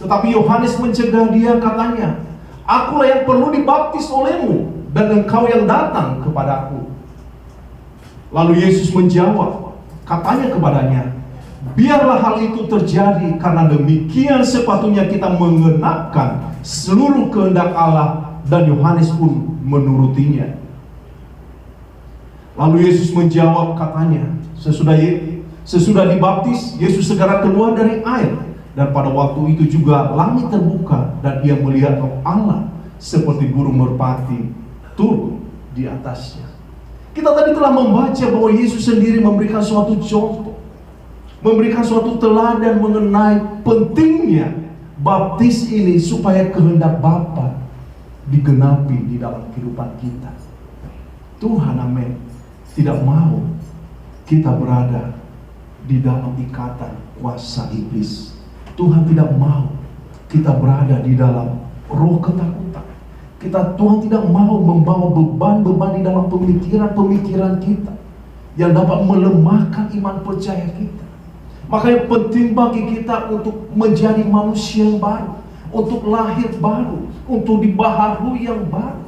Tetapi Yohanes mencegah dia, katanya, akulah yang perlu dibaptis olehmu, dan engkau yang datang kepadaku. Lalu Yesus menjawab, katanya kepadanya, biarlah hal itu terjadi, karena demikian sepatutnya kita mengenapkan seluruh kehendak Allah. Dan Yohanes pun menurutinya. Lalu Yesus menjawab, katanya, sesudah dibaptis, Yesus segera keluar dari air. Dan pada waktu itu juga langit terbuka, dan ia melihat Roh Allah seperti burung merpati turun di atasnya. Kita tadi telah membaca bahwa Yesus sendiri memberikan suatu contoh, memberikan suatu teladan mengenai pentingnya baptis ini supaya kehendak Bapa digenapi di dalam kehidupan kita. Tuhan, amin, tidak mau kita berada di dalam ikatan kuasa iblis. Tuhan tidak mau kita berada di dalam roh ketakutan. Tuhan tidak mau membawa beban-beban di dalam pemikiran-pemikiran kita yang dapat melemahkan iman percaya kita. Makanya penting bagi kita untuk menjadi manusia yang baru, untuk lahir baru, untuk dibaharui yang baru.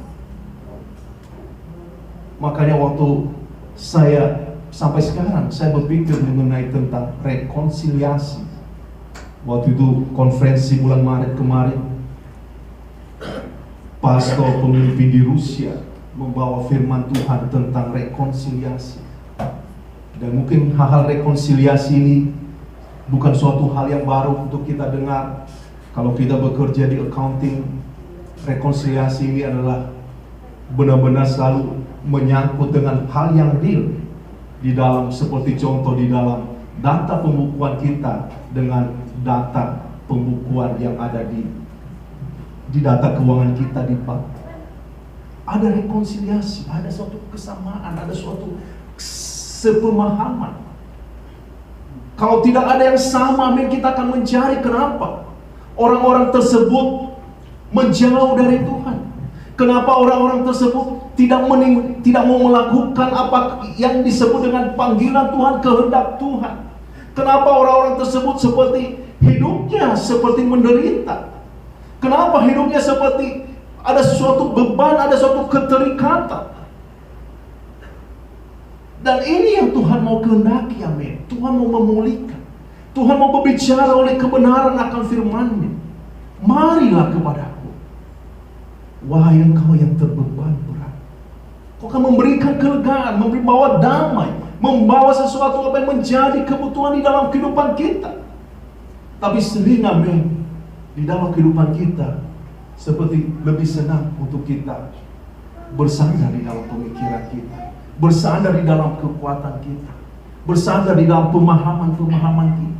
Makanya waktu saya sampai sekarang saya berpikir mengenai tentang rekonsiliasi. Waktu itu konferensi bulan Maret kemarin, pastor pemimpin di Rusia membawa firman Tuhan tentang rekonsiliasi. Dan mungkin hal-hal rekonsiliasi ini bukan suatu hal yang baru untuk kita dengar. Kalau kita bekerja di accounting, rekonsiliasi ini adalah benar-benar selalu menyangkut dengan hal yang real di dalam, seperti contoh di dalam data pembukuan kita dengan data pembukuan yang ada di data keuangan kita di bank. Ada rekonsiliasi, ada suatu kesamaan, ada suatu sepemahaman. Kalau tidak ada yang sama, kita akan mencari kenapa orang-orang tersebut menjauh dari Tuhan. Kenapa orang-orang tersebut tidak mau melakukan apa yang disebut dengan panggilan Tuhan, kehendak Tuhan. Kenapa orang-orang tersebut seperti hidupnya seperti menderita? Kenapa hidupnya seperti ada sesuatu beban, ada suatu keterikatan? Dan ini yang Tuhan mau kehendaki, amin. Tuhan mau memulihkan. Tuhan mau berbicara oleh kebenaran akan firman-Nya. Marilah kepadaku, wahai engkau yang terbeban berat. Kau akan memberikan kelegaan, membawa damai, membawa sesuatu apa yang menjadi kebutuhan di dalam kehidupan kita. Tapi sering, amin, di dalam kehidupan kita seperti lebih senang untuk kita bersandar di dalam pemikiran kita, bersandar di dalam kekuatan kita, bersandar di dalam pemahaman-pemahaman kita.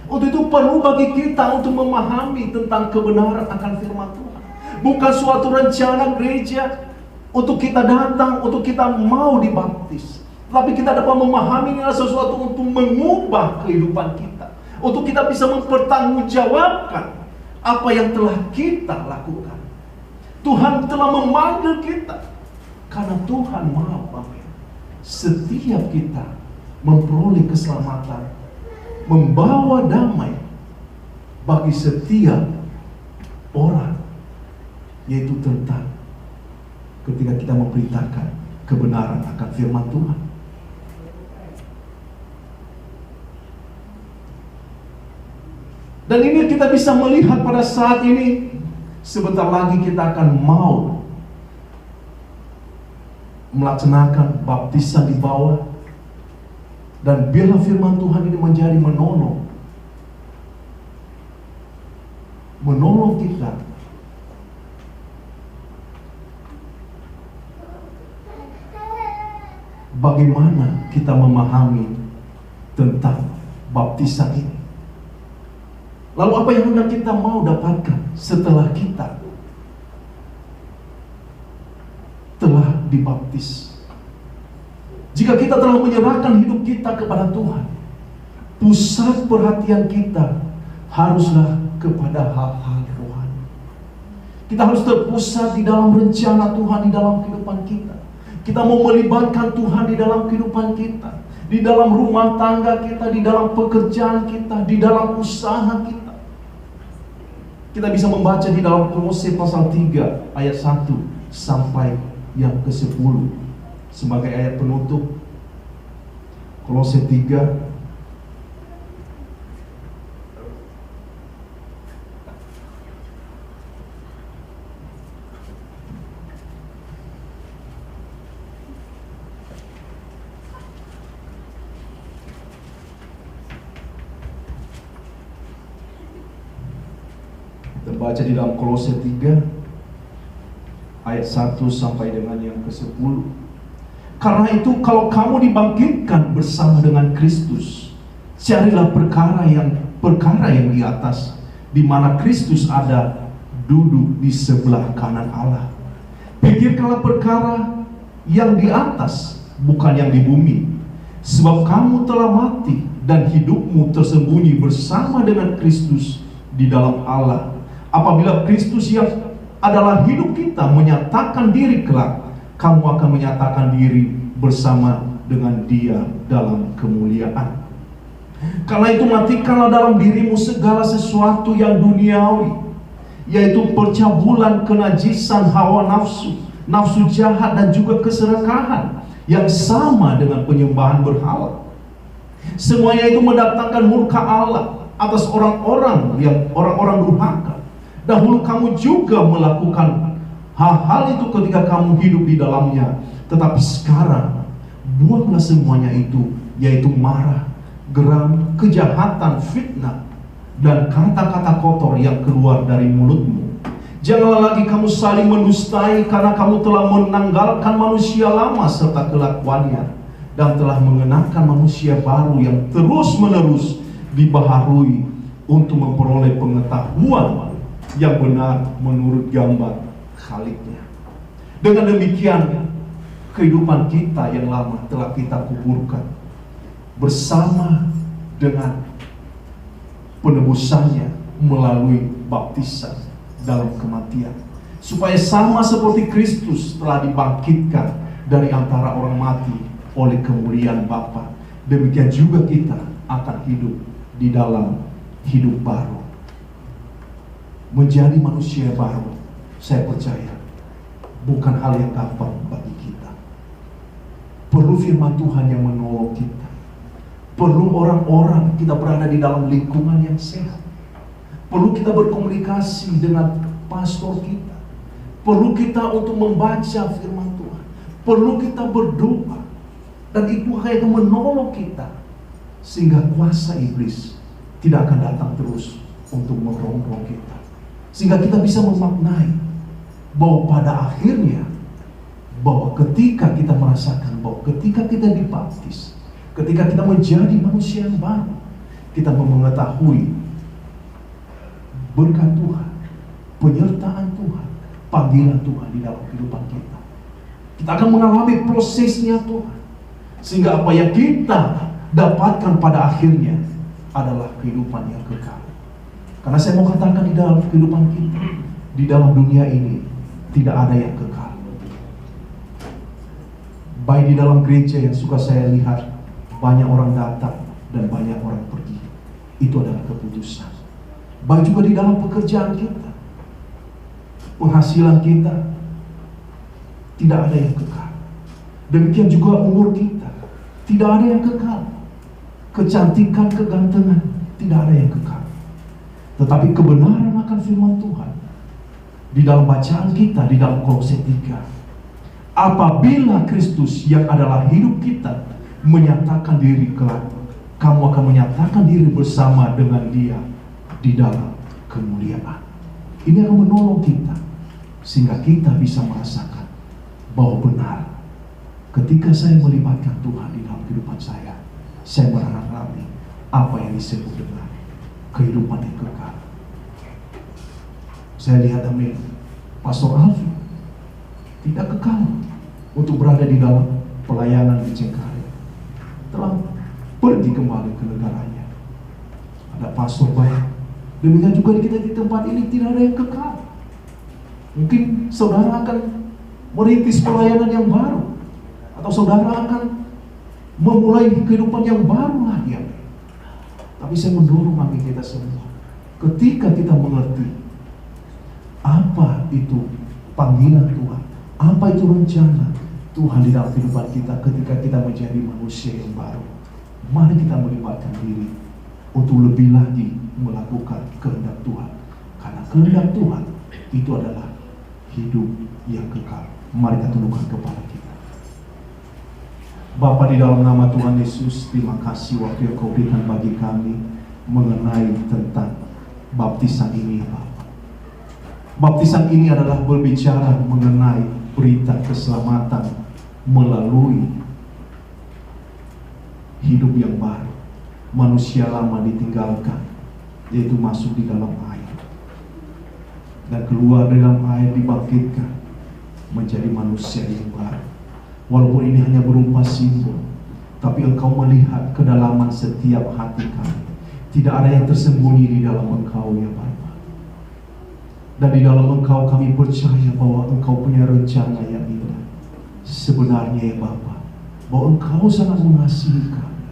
Untuk itu perlu bagi kita untuk memahami tentang kebenaran akan firman Tuhan. Bukan suatu rencana gereja untuk kita datang, untuk kita mau dibaptis, tapi kita dapat memahami ini adalah sesuatu untuk mengubah kehidupan kita, untuk kita bisa mempertanggungjawabkan apa yang telah kita lakukan. Tuhan telah memanggil kita karena Tuhan mau, amin, setiap kita memperoleh keselamatan, membawa damai bagi setiap orang, yaitu tentang ketika kita memberitakan kebenaran akan firman Tuhan. Dan ini kita bisa melihat pada saat ini, sebentar lagi kita akan mau melaksanakan baptisan di bawah. Dan biarlah firman Tuhan ini menjadi menolong kita bagaimana kita memahami tentang baptisan ini. Lalu apa yang hendak kita mau dapatkan setelah kita telah dibaptis? Jika kita telah menyerahkan hidup kita kepada Tuhan, pusat perhatian kita haruslah kepada hal-hal rohani. Kita harus terpusat di dalam rencana Tuhan di dalam kehidupan kita. Kita mau melibatkan Tuhan di dalam kehidupan kita, di dalam rumah tangga kita, di dalam pekerjaan kita, di dalam usaha kita. Kita bisa membaca di dalam Kolose pasal 3 ayat 1 sampai yang ke-10 sebagai ayat penutup. Kolose 3 terbaca di dalam Kolose 3 ayat 1 sampai dengan yang ke-10. Karena itu kalau kamu dibangkitkan bersama dengan Kristus, carilah perkara yang di atas, di mana Kristus ada duduk di sebelah kanan Allah. Pikirkanlah perkara yang di atas, bukan yang di bumi. Sebab kamu telah mati dan hidupmu tersembunyi bersama dengan Kristus di dalam Allah. Apabila Kristus yang adalah hidup kita menyatakan diri kelak, kamu akan menyatakan diri bersama dengan Dia dalam kemuliaan. Karena itu matikanlah dalam dirimu segala sesuatu yang duniawi, yaitu percabulan, kenajisan, hawa nafsu, nafsu jahat, dan juga keserakahan yang sama dengan penyembahan berhala. Semuanya itu mendatangkan murka Allah atas orang-orang durhaka. Dahulu kamu juga melakukan hal-hal itu ketika kamu hidup di dalamnya. Tetapi sekarang buanglah semuanya itu, yaitu marah, geram, kejahatan, fitnah, dan kata-kata kotor yang keluar dari mulutmu. Janganlah lagi kamu saling mendustai, karena kamu telah menanggalkan manusia lama serta kelakuannya, dan telah mengenakan manusia baru yang terus-menerus dibaharui untuk memperoleh pengetahuan yang benar menurut gambar Khaliknya. Dengan demikian, kehidupan kita yang lama telah kita kuburkan bersama dengan penebusannya melalui baptisan dalam kematian, supaya sama seperti Kristus telah dibangkitkan dari antara orang mati oleh kemuliaan Bapa, demikian juga kita akan hidup di dalam hidup baru, menjadi manusia baru. Saya percaya bukan hal yang gampang bagi kita. Perlu firman Tuhan yang menolong kita. Perlu orang-orang, kita berada di dalam lingkungan yang sehat. Perlu kita berkomunikasi dengan pastor kita. Perlu kita untuk membaca firman Tuhan. Perlu kita berdoa. Dan itu akan menolong kita, sehingga kuasa iblis tidak akan datang terus untuk merongrong kita. Sehingga kita bisa memaknai bahwa pada akhirnya, bahwa ketika kita merasakan bahwa ketika kita dibaptis, ketika kita menjadi manusia yang baru, kita mengetahui berkat Tuhan, penyertaan Tuhan, panggilan Tuhan di dalam kehidupan kita. Kita akan mengalami prosesnya Tuhan, sehingga apa yang kita dapatkan pada akhirnya adalah kehidupan yang kekal. Karena saya mau katakan, di dalam kehidupan kita, di dalam dunia ini tidak ada yang kekal. Baik di dalam gereja yang suka saya lihat, banyak orang datang dan banyak orang pergi. Itu adalah keputusan. Baik juga di dalam pekerjaan kita, penghasilan kita, tidak ada yang kekal. Demikian juga umur kita, tidak ada yang kekal. Kecantikan, kegantengan, tidak ada yang kekal. Tetapi kebenaran akan firman Tuhan di dalam bacaan kita di dalam Kolose 3, apabila Kristus yang adalah hidup kita menyatakan diri kelak, kamu akan menyatakan diri bersama dengan Dia di dalam kemuliaan. Ini akan menolong kita sehingga kita bisa merasakan bahwa benar, ketika saya melibatkan Tuhan di dalam kehidupan saya mengalami apa yang disebut dengan kehidupan yang kekal. Saya lihat Pastor Alfi tidak kekal untuk berada di dalam pelayanan di Cengkareng, telah pergi kembali ke negaranya. Ada pastor baik. Demikian juga di kita di tempat ini tidak ada yang kekal. Mungkin saudara akan merintis pelayanan yang baru, atau saudara akan memulai kehidupan yang baru lagi. Tapi saya mendorong bagi kita semua, ketika kita mengerti apa itu panggilan Tuhan, apa itu rencana Tuhan di dalam kehidupan kita, ketika kita menjadi manusia yang baru, mari kita melibatkan diri untuk lebih lagi melakukan kehendak Tuhan. Karena kehendak Tuhan itu adalah hidup yang kekal. Mari kita tundukkan kepala kita. Bapa, di dalam nama Tuhan Yesus, terima kasih waktu yang Kau berikan bagi kami mengenai tentang baptisan ini, Bapa. Baptisan ini adalah berbicara mengenai berita keselamatan melalui hidup yang baru. Manusia lama ditinggalkan, yaitu masuk di dalam air. dan keluar dari dalam air dibangkitkan menjadi manusia yang baru. Walaupun ini hanya berupa simbol, tapi Engkau melihat kedalaman setiap hati kami. Tidak ada yang tersembunyi di dalam Engkau ya Bapa. Dan di dalam Engkau kami percaya bahwa Engkau punya rencana yang indah. Sebenarnya ya Bapa, bahwa Engkau sangat mengasihi kami.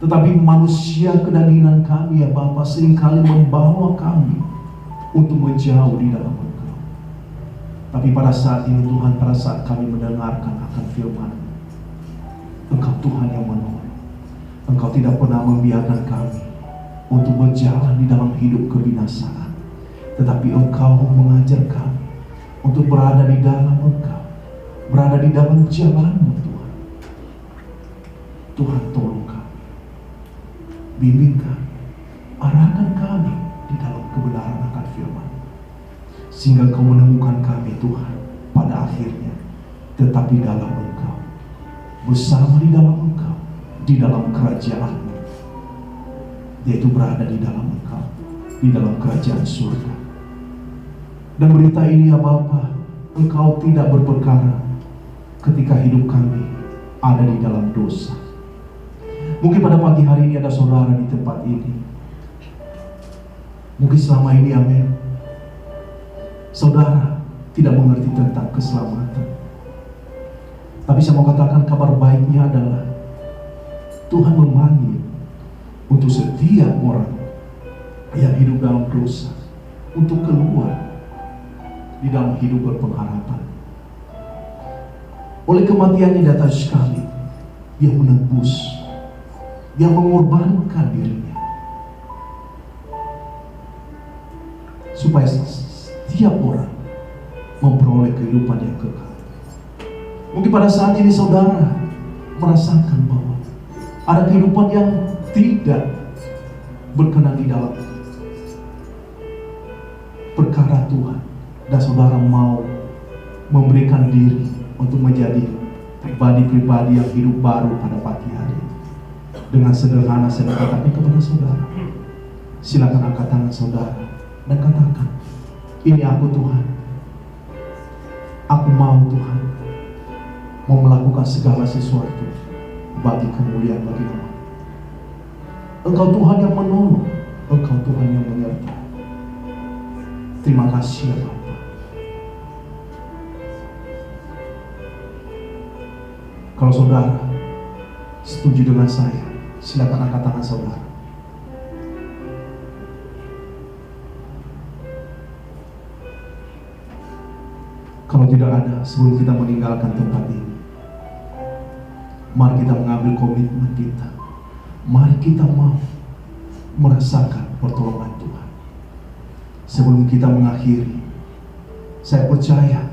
Tetapi manusia kedagingan kami ya Bapa seringkali membawa kami untuk menjauh di dalam Engkau. Tapi pada saat ini Tuhan, pada saat kami mendengarkan akan firman, Engkau Tuhan yang menolong. Engkau tidak pernah membiarkan kami untuk berjalan di dalam hidup kebinasaan, tetapi Engkau mengajar kami untuk berada di dalam Engkau, berada di dalam jalan-Mu Tuhan. Tuhan tolong kami, bimbing kami, arahkan kami di dalam kebenaran akan firman, sehingga Engkau menemukan kami Tuhan pada akhirnya tetap di dalam Engkau, bersama di dalam Engkau, di dalam kerajaan-Mu, yaitu berada di dalam Engkau, di dalam kerajaan surga. Dan berita ini ya Bapa, Engkau tidak berperkara ketika hidup kami ada di dalam dosa. Mungkin pada pagi hari ini ada saudara di tempat ini, mungkin selama ini amin, saudara tidak mengerti tentang keselamatan. Tapi saya mau katakan kabar baiknya adalah Tuhan memanggil untuk setiap orang yang hidup dalam dosa untuk keluar di dalam hidup berpengharapan. Oleh kematiannya di atas kami, Dia menebus, Dia mengorbankan dirinya supaya setiap orang memperoleh kehidupan yang kekal. Mungkin pada saat ini saudara merasakan bahwa ada kehidupan yang tidak berkenan di dalam perkara Tuhan, dan saudara mau memberikan diri untuk menjadi pribadi-pribadi yang hidup baru pada pagi hari ini. Dengan sederhana saya katakan kepada saudara, silakan angkat tangan saudara dan katakan, ini aku Tuhan, aku mau Tuhan, mau melakukan segala sesuatu bagi kemuliaan bagi nama. Engkau Tuhan yang menolong, Engkau Tuhan yang menyertai. Terima kasih ya Bapa. Kalau saudara setuju dengan saya, silakan angkat tangan saudara. Kalau tidak ada, sebelum kita meninggalkan tempat ini, mari kita mengambil komitmen kita. Mari kita mau merasakan pertolongan Tuhan. Sebelum kita mengakhiri, saya percaya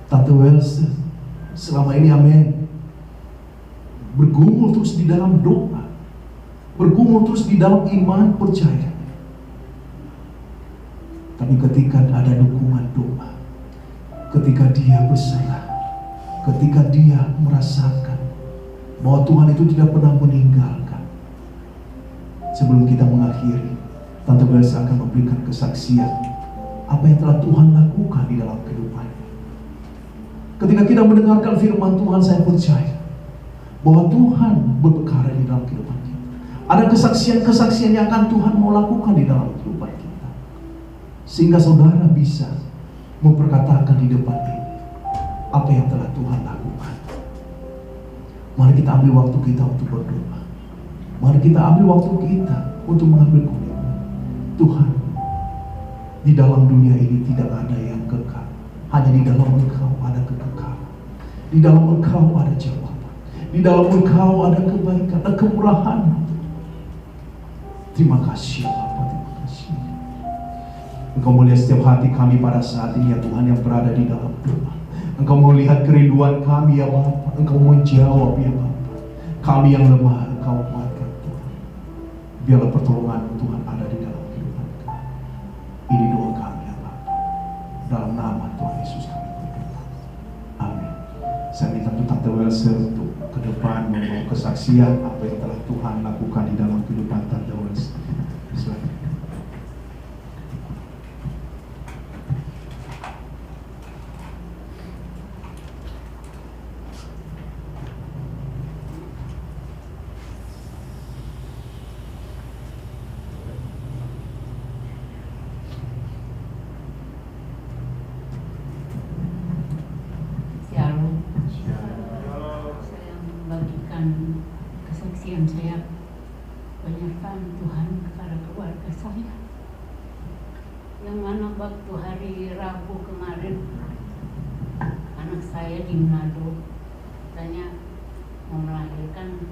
Tante Wilson selama ini amin, bergumul terus di dalam doa, bergumul terus di dalam iman percaya. Tapi ketika ada dukungan doa, ketika dia berserah, ketika dia merasakan bahwa Tuhan itu tidak pernah meninggalkan, sebelum kita mengakhiri, Tante Belsa akan memberikan kesaksian apa yang telah Tuhan lakukan di dalam kehidupannya. Ketika kita mendengarkan firman Tuhan, saya percaya bahwa Tuhan berperkara di dalam kehidupan kita. Ada kesaksian-kesaksian yang akan Tuhan mau lakukan di dalam kehidupan kita, sehingga saudara bisa memperkatakan di depan ini apa yang telah Tuhan lakukan. Mari kita ambil waktu kita untuk berdoa. Mari kita ambil waktu kita untuk mengambil komitmen. Tuhan, di dalam dunia ini tidak ada yang kekal. Hanya di dalam Engkau ada kekekalan. Di dalam Engkau ada jawaban. Di dalam Engkau ada kebaikan, ada kemurahan. Terima kasih Bapa, terima kasih. Engkau melihat setiap hati kami pada saat ini ya Tuhan, yang berada di dalam doa. Engkau melihat kerinduan kami ya Bapa. Engkau menjawab ya Bapa. Kami yang lemah, Engkau kuatkan Tuhan. Biarlah pertolongan Tuhan ada di dalam kehidupan kami. Ini doa kami ya Bapa. Dalam nama Tuhan Yesus kami berdoa. Amin. Saya minta untuk Tante Wilson untuk ke depan membawa kesaksian apa yang telah Tuhan lakukan di dalam kehidupan Tante Wilson. Silakan. permintaan Tuhan kepada keluarga saya. Yang mana waktu hari Rabu kemarin, anak saya di Manado katanya mau melahirkan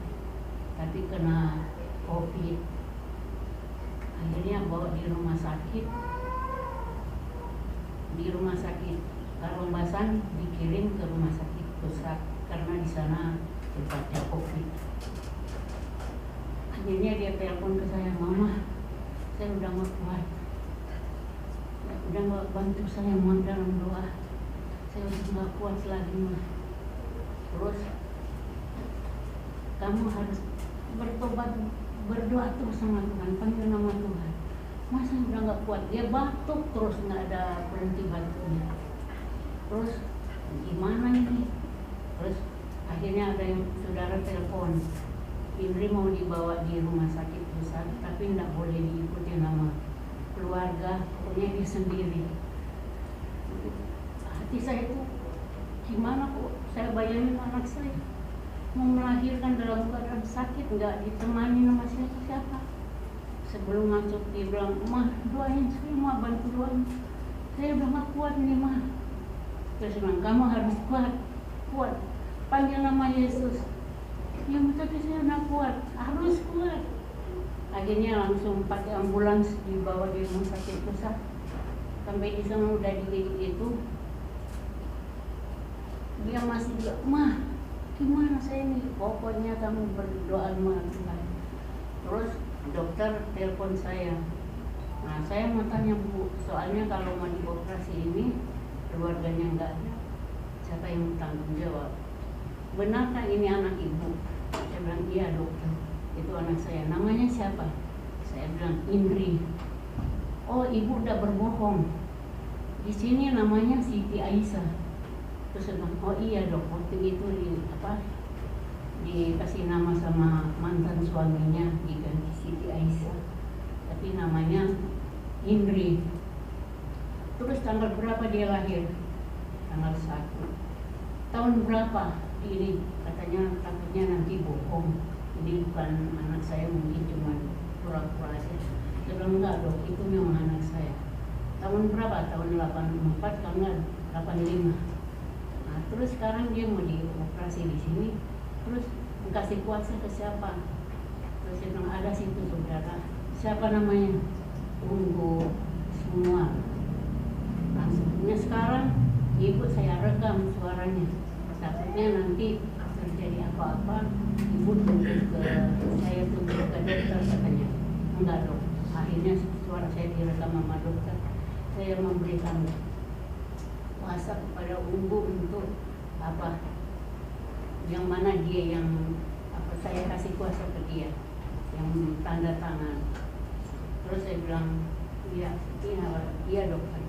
tapi kena COVID. Akhirnya bawa di rumah sakit. Di rumah sakit Karombasan dikirim ke rumah sakit pusat karena di sana tempatnya COVID. Akhirnya dia telepon ke saya, "Mama, saya udah nggak kuat. Udah nggak bantu saya mohon dalam doa. Saya udah nggak kuat lagi, Ma. Terus kamu harus bertobat, berdoa terus sama Tuhan, panggil nama Tuhan." Masa udah nggak kuat, dia batuk terus, nggak ada berhenti batuknya. Terus gimana ini? Terus akhirnya ada yang saudara telepon, Indri mau dibawa di rumah sakit pusat, tapi nggak boleh diikuti nama keluarga, pokoknya dia sendiri. Hati saya itu gimana kok, saya bayangin anak saya mau melahirkan dalam keadaan sakit, nggak ditemani sama siapa-siapa. Sebelum masuk dia bilang, "Mah, doain saya, Mah, bantu doain. Saya udah gak kuat nih, Mah." Terus bilang, "Kamu harus kuat, panggil nama Yesus." Ya, tapi saya gak kuat, harus kuat. Akhirnya langsung pakai ambulans dibawa di rumah sakit pusat. Sampai di sana udah digigit itu, dia masih bilang, "Mah, gimana saya ini?" Pokoknya kamu berdoa sama Tuhan. Terus dokter telepon saya. Nah, saya mau tanya, Bu, soalnya kalau mau dioperasi ini keluarganya nggak ada, siapa yang tanggung jawab? Benarkah ini anak ibu? Saya bilang, "Iya, dokter, itu anak saya." "Namanya siapa?" Saya bilang, "Indri." "Oh, ibu udah berbohong. Di sini namanya Siti Aisyah." Terus saya bilang, "Oh iya, dok, waktu itu dikasih nama sama mantan suaminya, diganti Siti Aisyah, tapi namanya Indri." Terus tanggal berapa dia lahir? Tanggal 1. Tahun berapa? Ini katanya takutnya nanti bohong, ini bukan anak saya, mungkin cuma pura-pura aja. Saya bilang, "Enggak, dok, itu memang anak saya." "Tahun berapa?" "Tahun 84, tanggal 85. Nah, terus sekarang dia mau dioperasi di sini. Terus kasih kuasa ke siapa? Terus dia bilang, "Ada situ saudara." "Siapa namanya?" "Tunggu semua." Langsungnya sekarang ibu saya rekam suaranya. Takutnya nanti terjadi apa-apa, ibu tunggu ke saya, tunggu ke dokter katanya. "Enggak, dok." Akhirnya suara saya direkam sama dokter. Saya memberikan kuasa kepada ibu untuk apa? Yang mana dia yang saya kasih kuasa ke dia, yang tanda tangan. Terus saya bilang, iya dokter."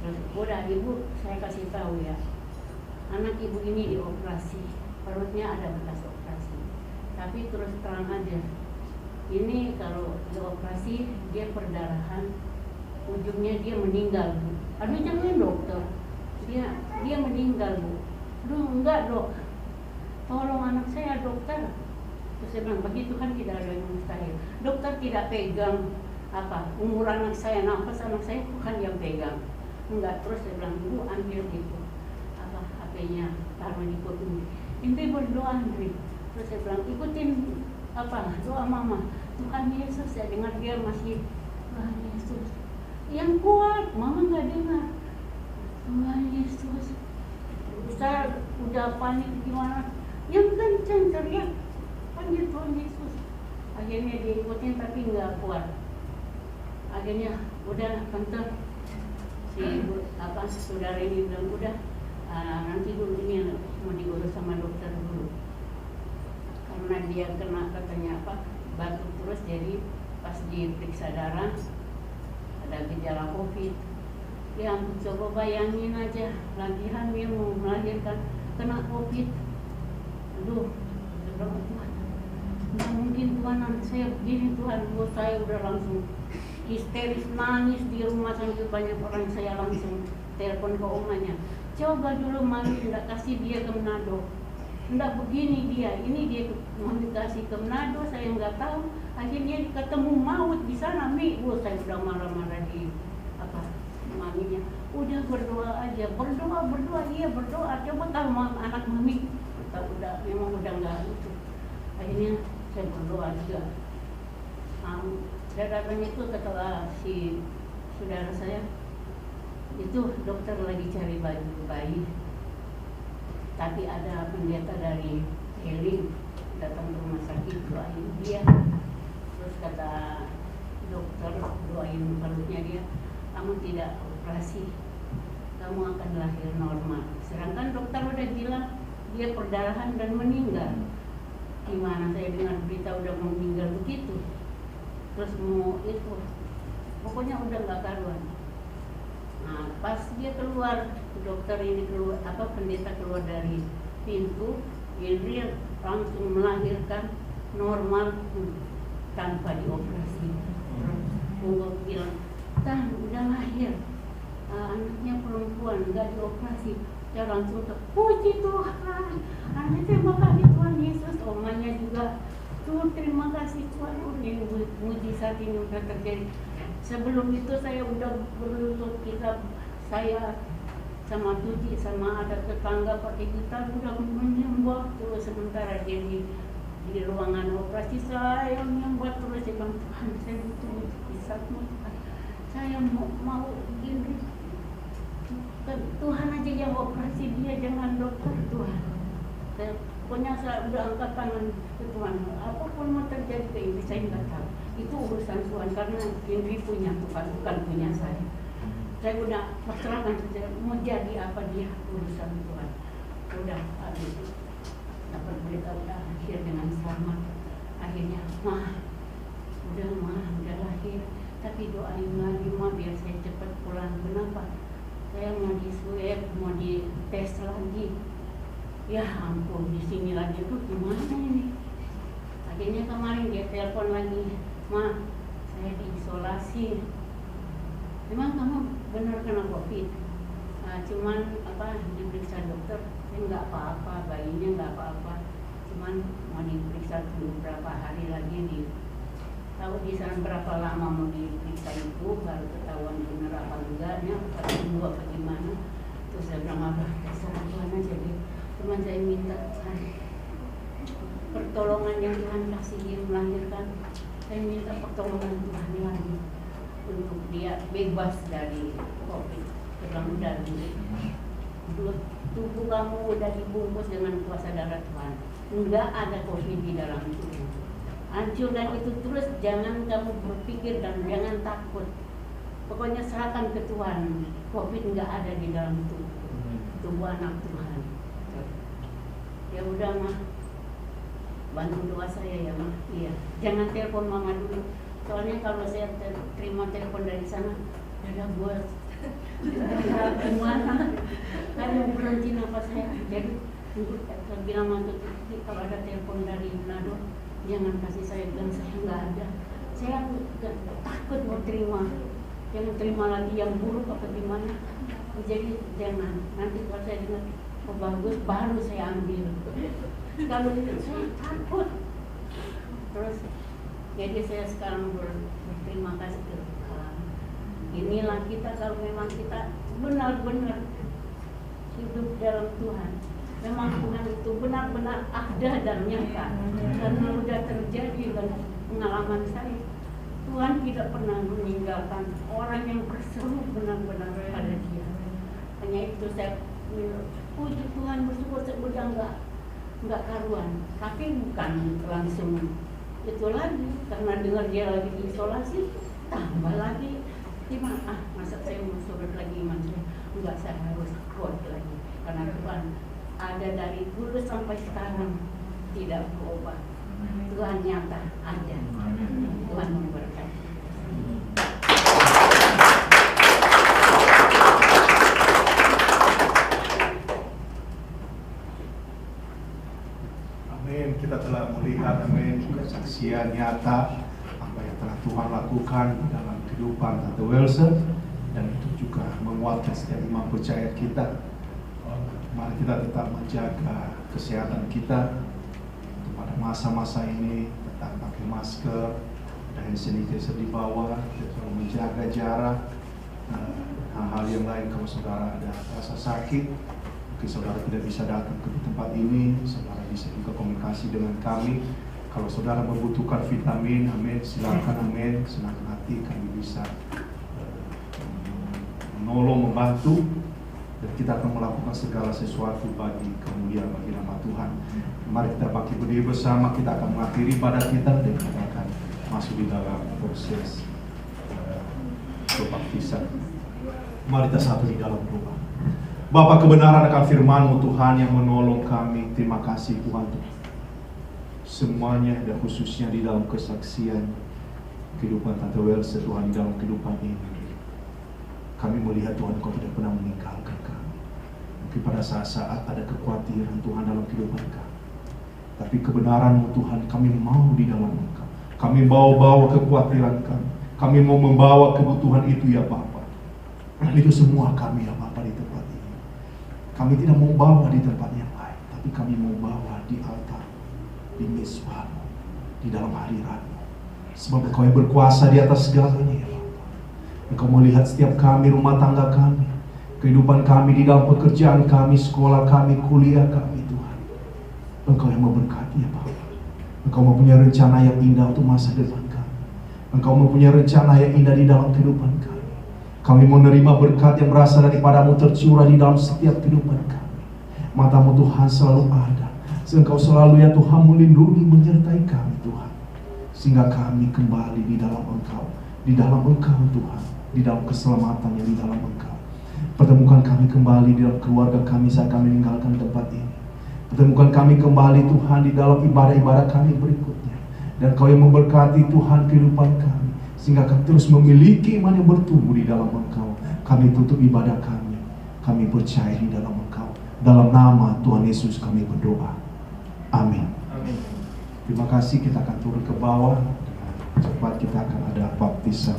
Terus udah, "Ibu, saya kasih tahu ya, anak ibu ini dioperasi, perutnya ada bekas operasi. Tapi terus terang aja, ini kalau dioperasi dia perdarahan, ujungnya dia meninggal, Bu." "Aduh, jangan dokter, dia meninggal, Bu." "Aduh, enggak, dok, tolong anak saya, dokter." Terus saya bilang, "Begitu kan tidak ada yang mustahil. Dokter tidak pegang umur anak saya, nafas anak saya, bukan yang pegang." "Enggak." Terus saya bilang, "Bu, ambil itu HP-nya, taruh di kuping. Indri berdoa, Indri." Terus saya bilang, "Ikutin doa Mama. Tuhan Yesus." Saya dengar dia masih, "Tuhan Yesus yang kuat." Mama nggak dengar. "Tuhan Yesus." Saya udah panik gimana, yang kencang teriak, "Panggil Tuhan Yesus." Akhirnya dia ikutin tapi nggak kuat. Akhirnya udah bentar, saudara ini bilang, "Udah, nanti dulu ini mau diurus sama dokter dulu." Karena dia kena katanya batuk terus, jadi pas diperiksa darah ada gejala COVID. Ya ampun, coba bayangin aja, lagi hamil mau melahirkan, kena COVID. Aduh, Tuhan, nggak mungkin Tuhan, anak saya begini Tuhan. Saya udah langsung histeris, nangis di rumah sampai banyak orang. Saya langsung telepon ke omanya, "Coba dulu Mami tidak kasih dia ke Manado. enggak begini dia, ini dia mau dikasih ke Manado, saya nggak tahu. Akhirnya ketemu maut di sana, saya udah marah-marah di maminya. Udah berdoa aja, berdoa, iya berdoa. Coba kalau anak mami, memang udah nggak itu. Akhirnya saya berdoa juga. Saya datang itu kata si saudara saya, itu dokter lagi cari baju bayi. Tapi ada pendeta dari Heling datang ke rumah sakit, doain dia. Terus kata dokter, doain perutnya dia, kamu tidak operasi, kamu akan lahir normal. Sedangkan dokter udah bilang dia perdarahan dan meninggal. Gimana saya dengar berita udah meninggal begitu, terus mau itu, pokoknya udah nggak karuan. Nah, pas dia keluar, dokter ini keluar, pendeta keluar dari pintu, dia langsung melahirkan normal tanpa dioperasi. Unggu bilang, Tan, udah lahir, anaknya perempuan, nggak dioperasi. Dia langsung puji Tuhan, anaknya terima kasih Tuhan Yesus. Omanya juga, Tuhan terima kasih Tuhan, mujizat ini udah terjadi. Sebelum itu saya udah berlutut, saya sama Tuti sama ada tetangga pakai gitar udah menyembah terus. Sementara dia di ruangan operasi, saya menyembah terus. Saya bilang, Tuhan, saya butuh mujizatmu, saya mau begini. Tuhan aja yang operasi dia, jangan dokter. Tuhan, pokoknya saya udah angkat tangan ke Tuhan. Apapun mau terjadi ke ini, saya nggak tahu. Itu urusan Tuhan, karena ini punya Tuhan, bukan punya saya. Saya udah pasrahkan, mau jadi apa dia, urusan Tuhan. Udah habis dapat berita udah akhir dengan selamat. Akhirnya udah lahir. Tapi doain lagi biar saya cepat pulang. Kenapa? Saya mau di swab, mau di tes lagi. Ya ampun, di sini lagi tuh gimana ini? Akhirnya kemarin dia telepon lagi, saya diisolasi. Memang kamu benar kena COVID? Cuman diperiksa dokter, saya nggak apa-apa, bayinya nggak apa-apa. Cuman mau diperiksa beberapa hari lagi tahu di sana berapa lama mau diperiksa itu, baru ketahuan benar apa enggaknya, apa tunggu apa gimana. Terus saya bilang, terserah Tuhan aja deh. Cuman saya minta pertolongan yang Tuhan kasih dia melahirkan. Saya minta pertolongan Tuhan lagi untuk dia bebas dari COVID. Terang udah tubuh kamu udah dibungkus dengan kuasa darah Tuhan. Enggak ada COVID di dalam tubuh. Hancurkan itu terus, jangan kamu berpikir dan jangan takut. Pokoknya serahkan ke Tuhan. COVID enggak ada di dalam tubuh anak Tuhan. Ya udah bantu doa saya ya iya. Jangan telepon mama dulu. Soalnya kalau saya terima telepon dari sana, ada buat gimana? Kan mau berhenti nafas saya. Jadi saya bilang mantu kalau ada telepon dari Manado, jangan kasih saya, bilang saya nggak ada. Saya takut mau terima. Jangan terima lagi yang buruk apa gimana. Jadi jangan. Nanti kalau saya dengar bagus, baru saya ambil. Kalau saya takut. Terus jadi saya sekarang berterima kasih ke Tuhan. Inilah kita, kalau memang kita benar-benar hidup dalam Tuhan, memang Tuhan itu benar-benar ada dan nyata. Karena sudah terjadi dalam pengalaman saya, Tuhan tidak pernah meninggalkan orang yang berseru benar-benar pada Dia. Hanya itu saya puji Tuhan, bersyukur, saya udah nggak karuan. Tapi bukan langsung itu lagi, karena dengar dia lagi diisolasi, tambah lagi gimana? Masa saya mau surut lagi iman saya? Enggak, saya harus kuat lagi, karena Tuhan ada dari dulu sampai sekarang tidak berubah. Tuhan nyata ada. Tuhan memberkati. Amin. Kita telah melihat, amin, kesaksian nyata apa yang telah Tuhan lakukan dalam kehidupan Tante Wilson, dan itu juga menguatkan setiap iman percaya kita Mari kita tetap menjaga kesehatan kita. Pada masa-masa ini tetap pakai masker, ada hand sanitizer di bawah, tetap menjaga jarak. Hal-hal yang lain, kalau saudara ada rasa sakit, mungkin saudara tidak bisa datang ke tempat ini, saudara bisa juga komunikasi dengan kami. Kalau saudara membutuhkan vitamin, amin, silakan, amin, senang hati kami bisa menolong, membantu, dan kita akan melakukan segala sesuatu bagi kemuliaan bagi nama Tuhan. Mari kita bangkit berdiri bersama, kita akan mengakhiri ibadah kita dan kita akan masuk di dalam proses kebaptisan. Mari kita satu di dalam doa. Bapa, kebenaran akan firman-Mu Tuhan yang menolong kami. Terima kasih Tuhan. Semuanya dan khususnya di dalam kesaksian kehidupan Tante Welse Tuhan, di dalam kehidupan ini. Kami melihat Tuhan Kau tidak pernah meninggalkan kami. Mungkin pada saat-saat ada kekhawatiran Tuhan dalam kehidupan kami. Tapi kebenaran-Mu Tuhan, kami mau di dalam Engkau. Kami bawa kekhawatiran kami. Kami mau membawa kebutuhan itu ya Bapa. Dan itu semua kami ya Bapa di tempat ini. Kami tidak mau bawa di tempat yang lain, tapi kami mau bawa di altar, di misbah-Mu, di dalam hadirat-Mu. Sebab Engkau yang berkuasa di atas segalanya ya Bapa. Engkau melihat setiap kami, rumah tangga kami, kehidupan kami di dalam pekerjaan kami, sekolah kami, kuliah kami Tuhan. Engkau yang memberkati ya Bapa. Engkau mempunyai rencana yang indah untuk masa depan kami. Engkau mempunyai rencana yang indah di dalam kehidupan kami. Kami menerima berkat yang berasal daripada-Mu tercurah di dalam setiap kehidupan kami. Mata-Mu Tuhan selalu ada. Sehingga Engkau selalu ya Tuhan melindungi, menyertai kami Tuhan. Sehingga kami kembali di dalam Engkau. Di dalam Engkau Tuhan. Di dalam keselamatan yang di dalam Engkau. Pertemukan kami kembali di dalam keluarga kami saat kami meninggalkan tempat ini. Pertemukan kami kembali Tuhan di dalam ibadah-ibadah kami berikutnya. Dan Kau yang memberkati Tuhan kehidupan kami. Sehingga kami terus memiliki iman yang bertumbuh di dalam Engkau. Kami tutup ibadah kami. Kami percaya di dalam Engkau. Dalam nama Tuhan Yesus kami berdoa. Amin. Amin. Terima kasih, kita akan turun ke bawah. Dengan cepat kita akan ada baptisan.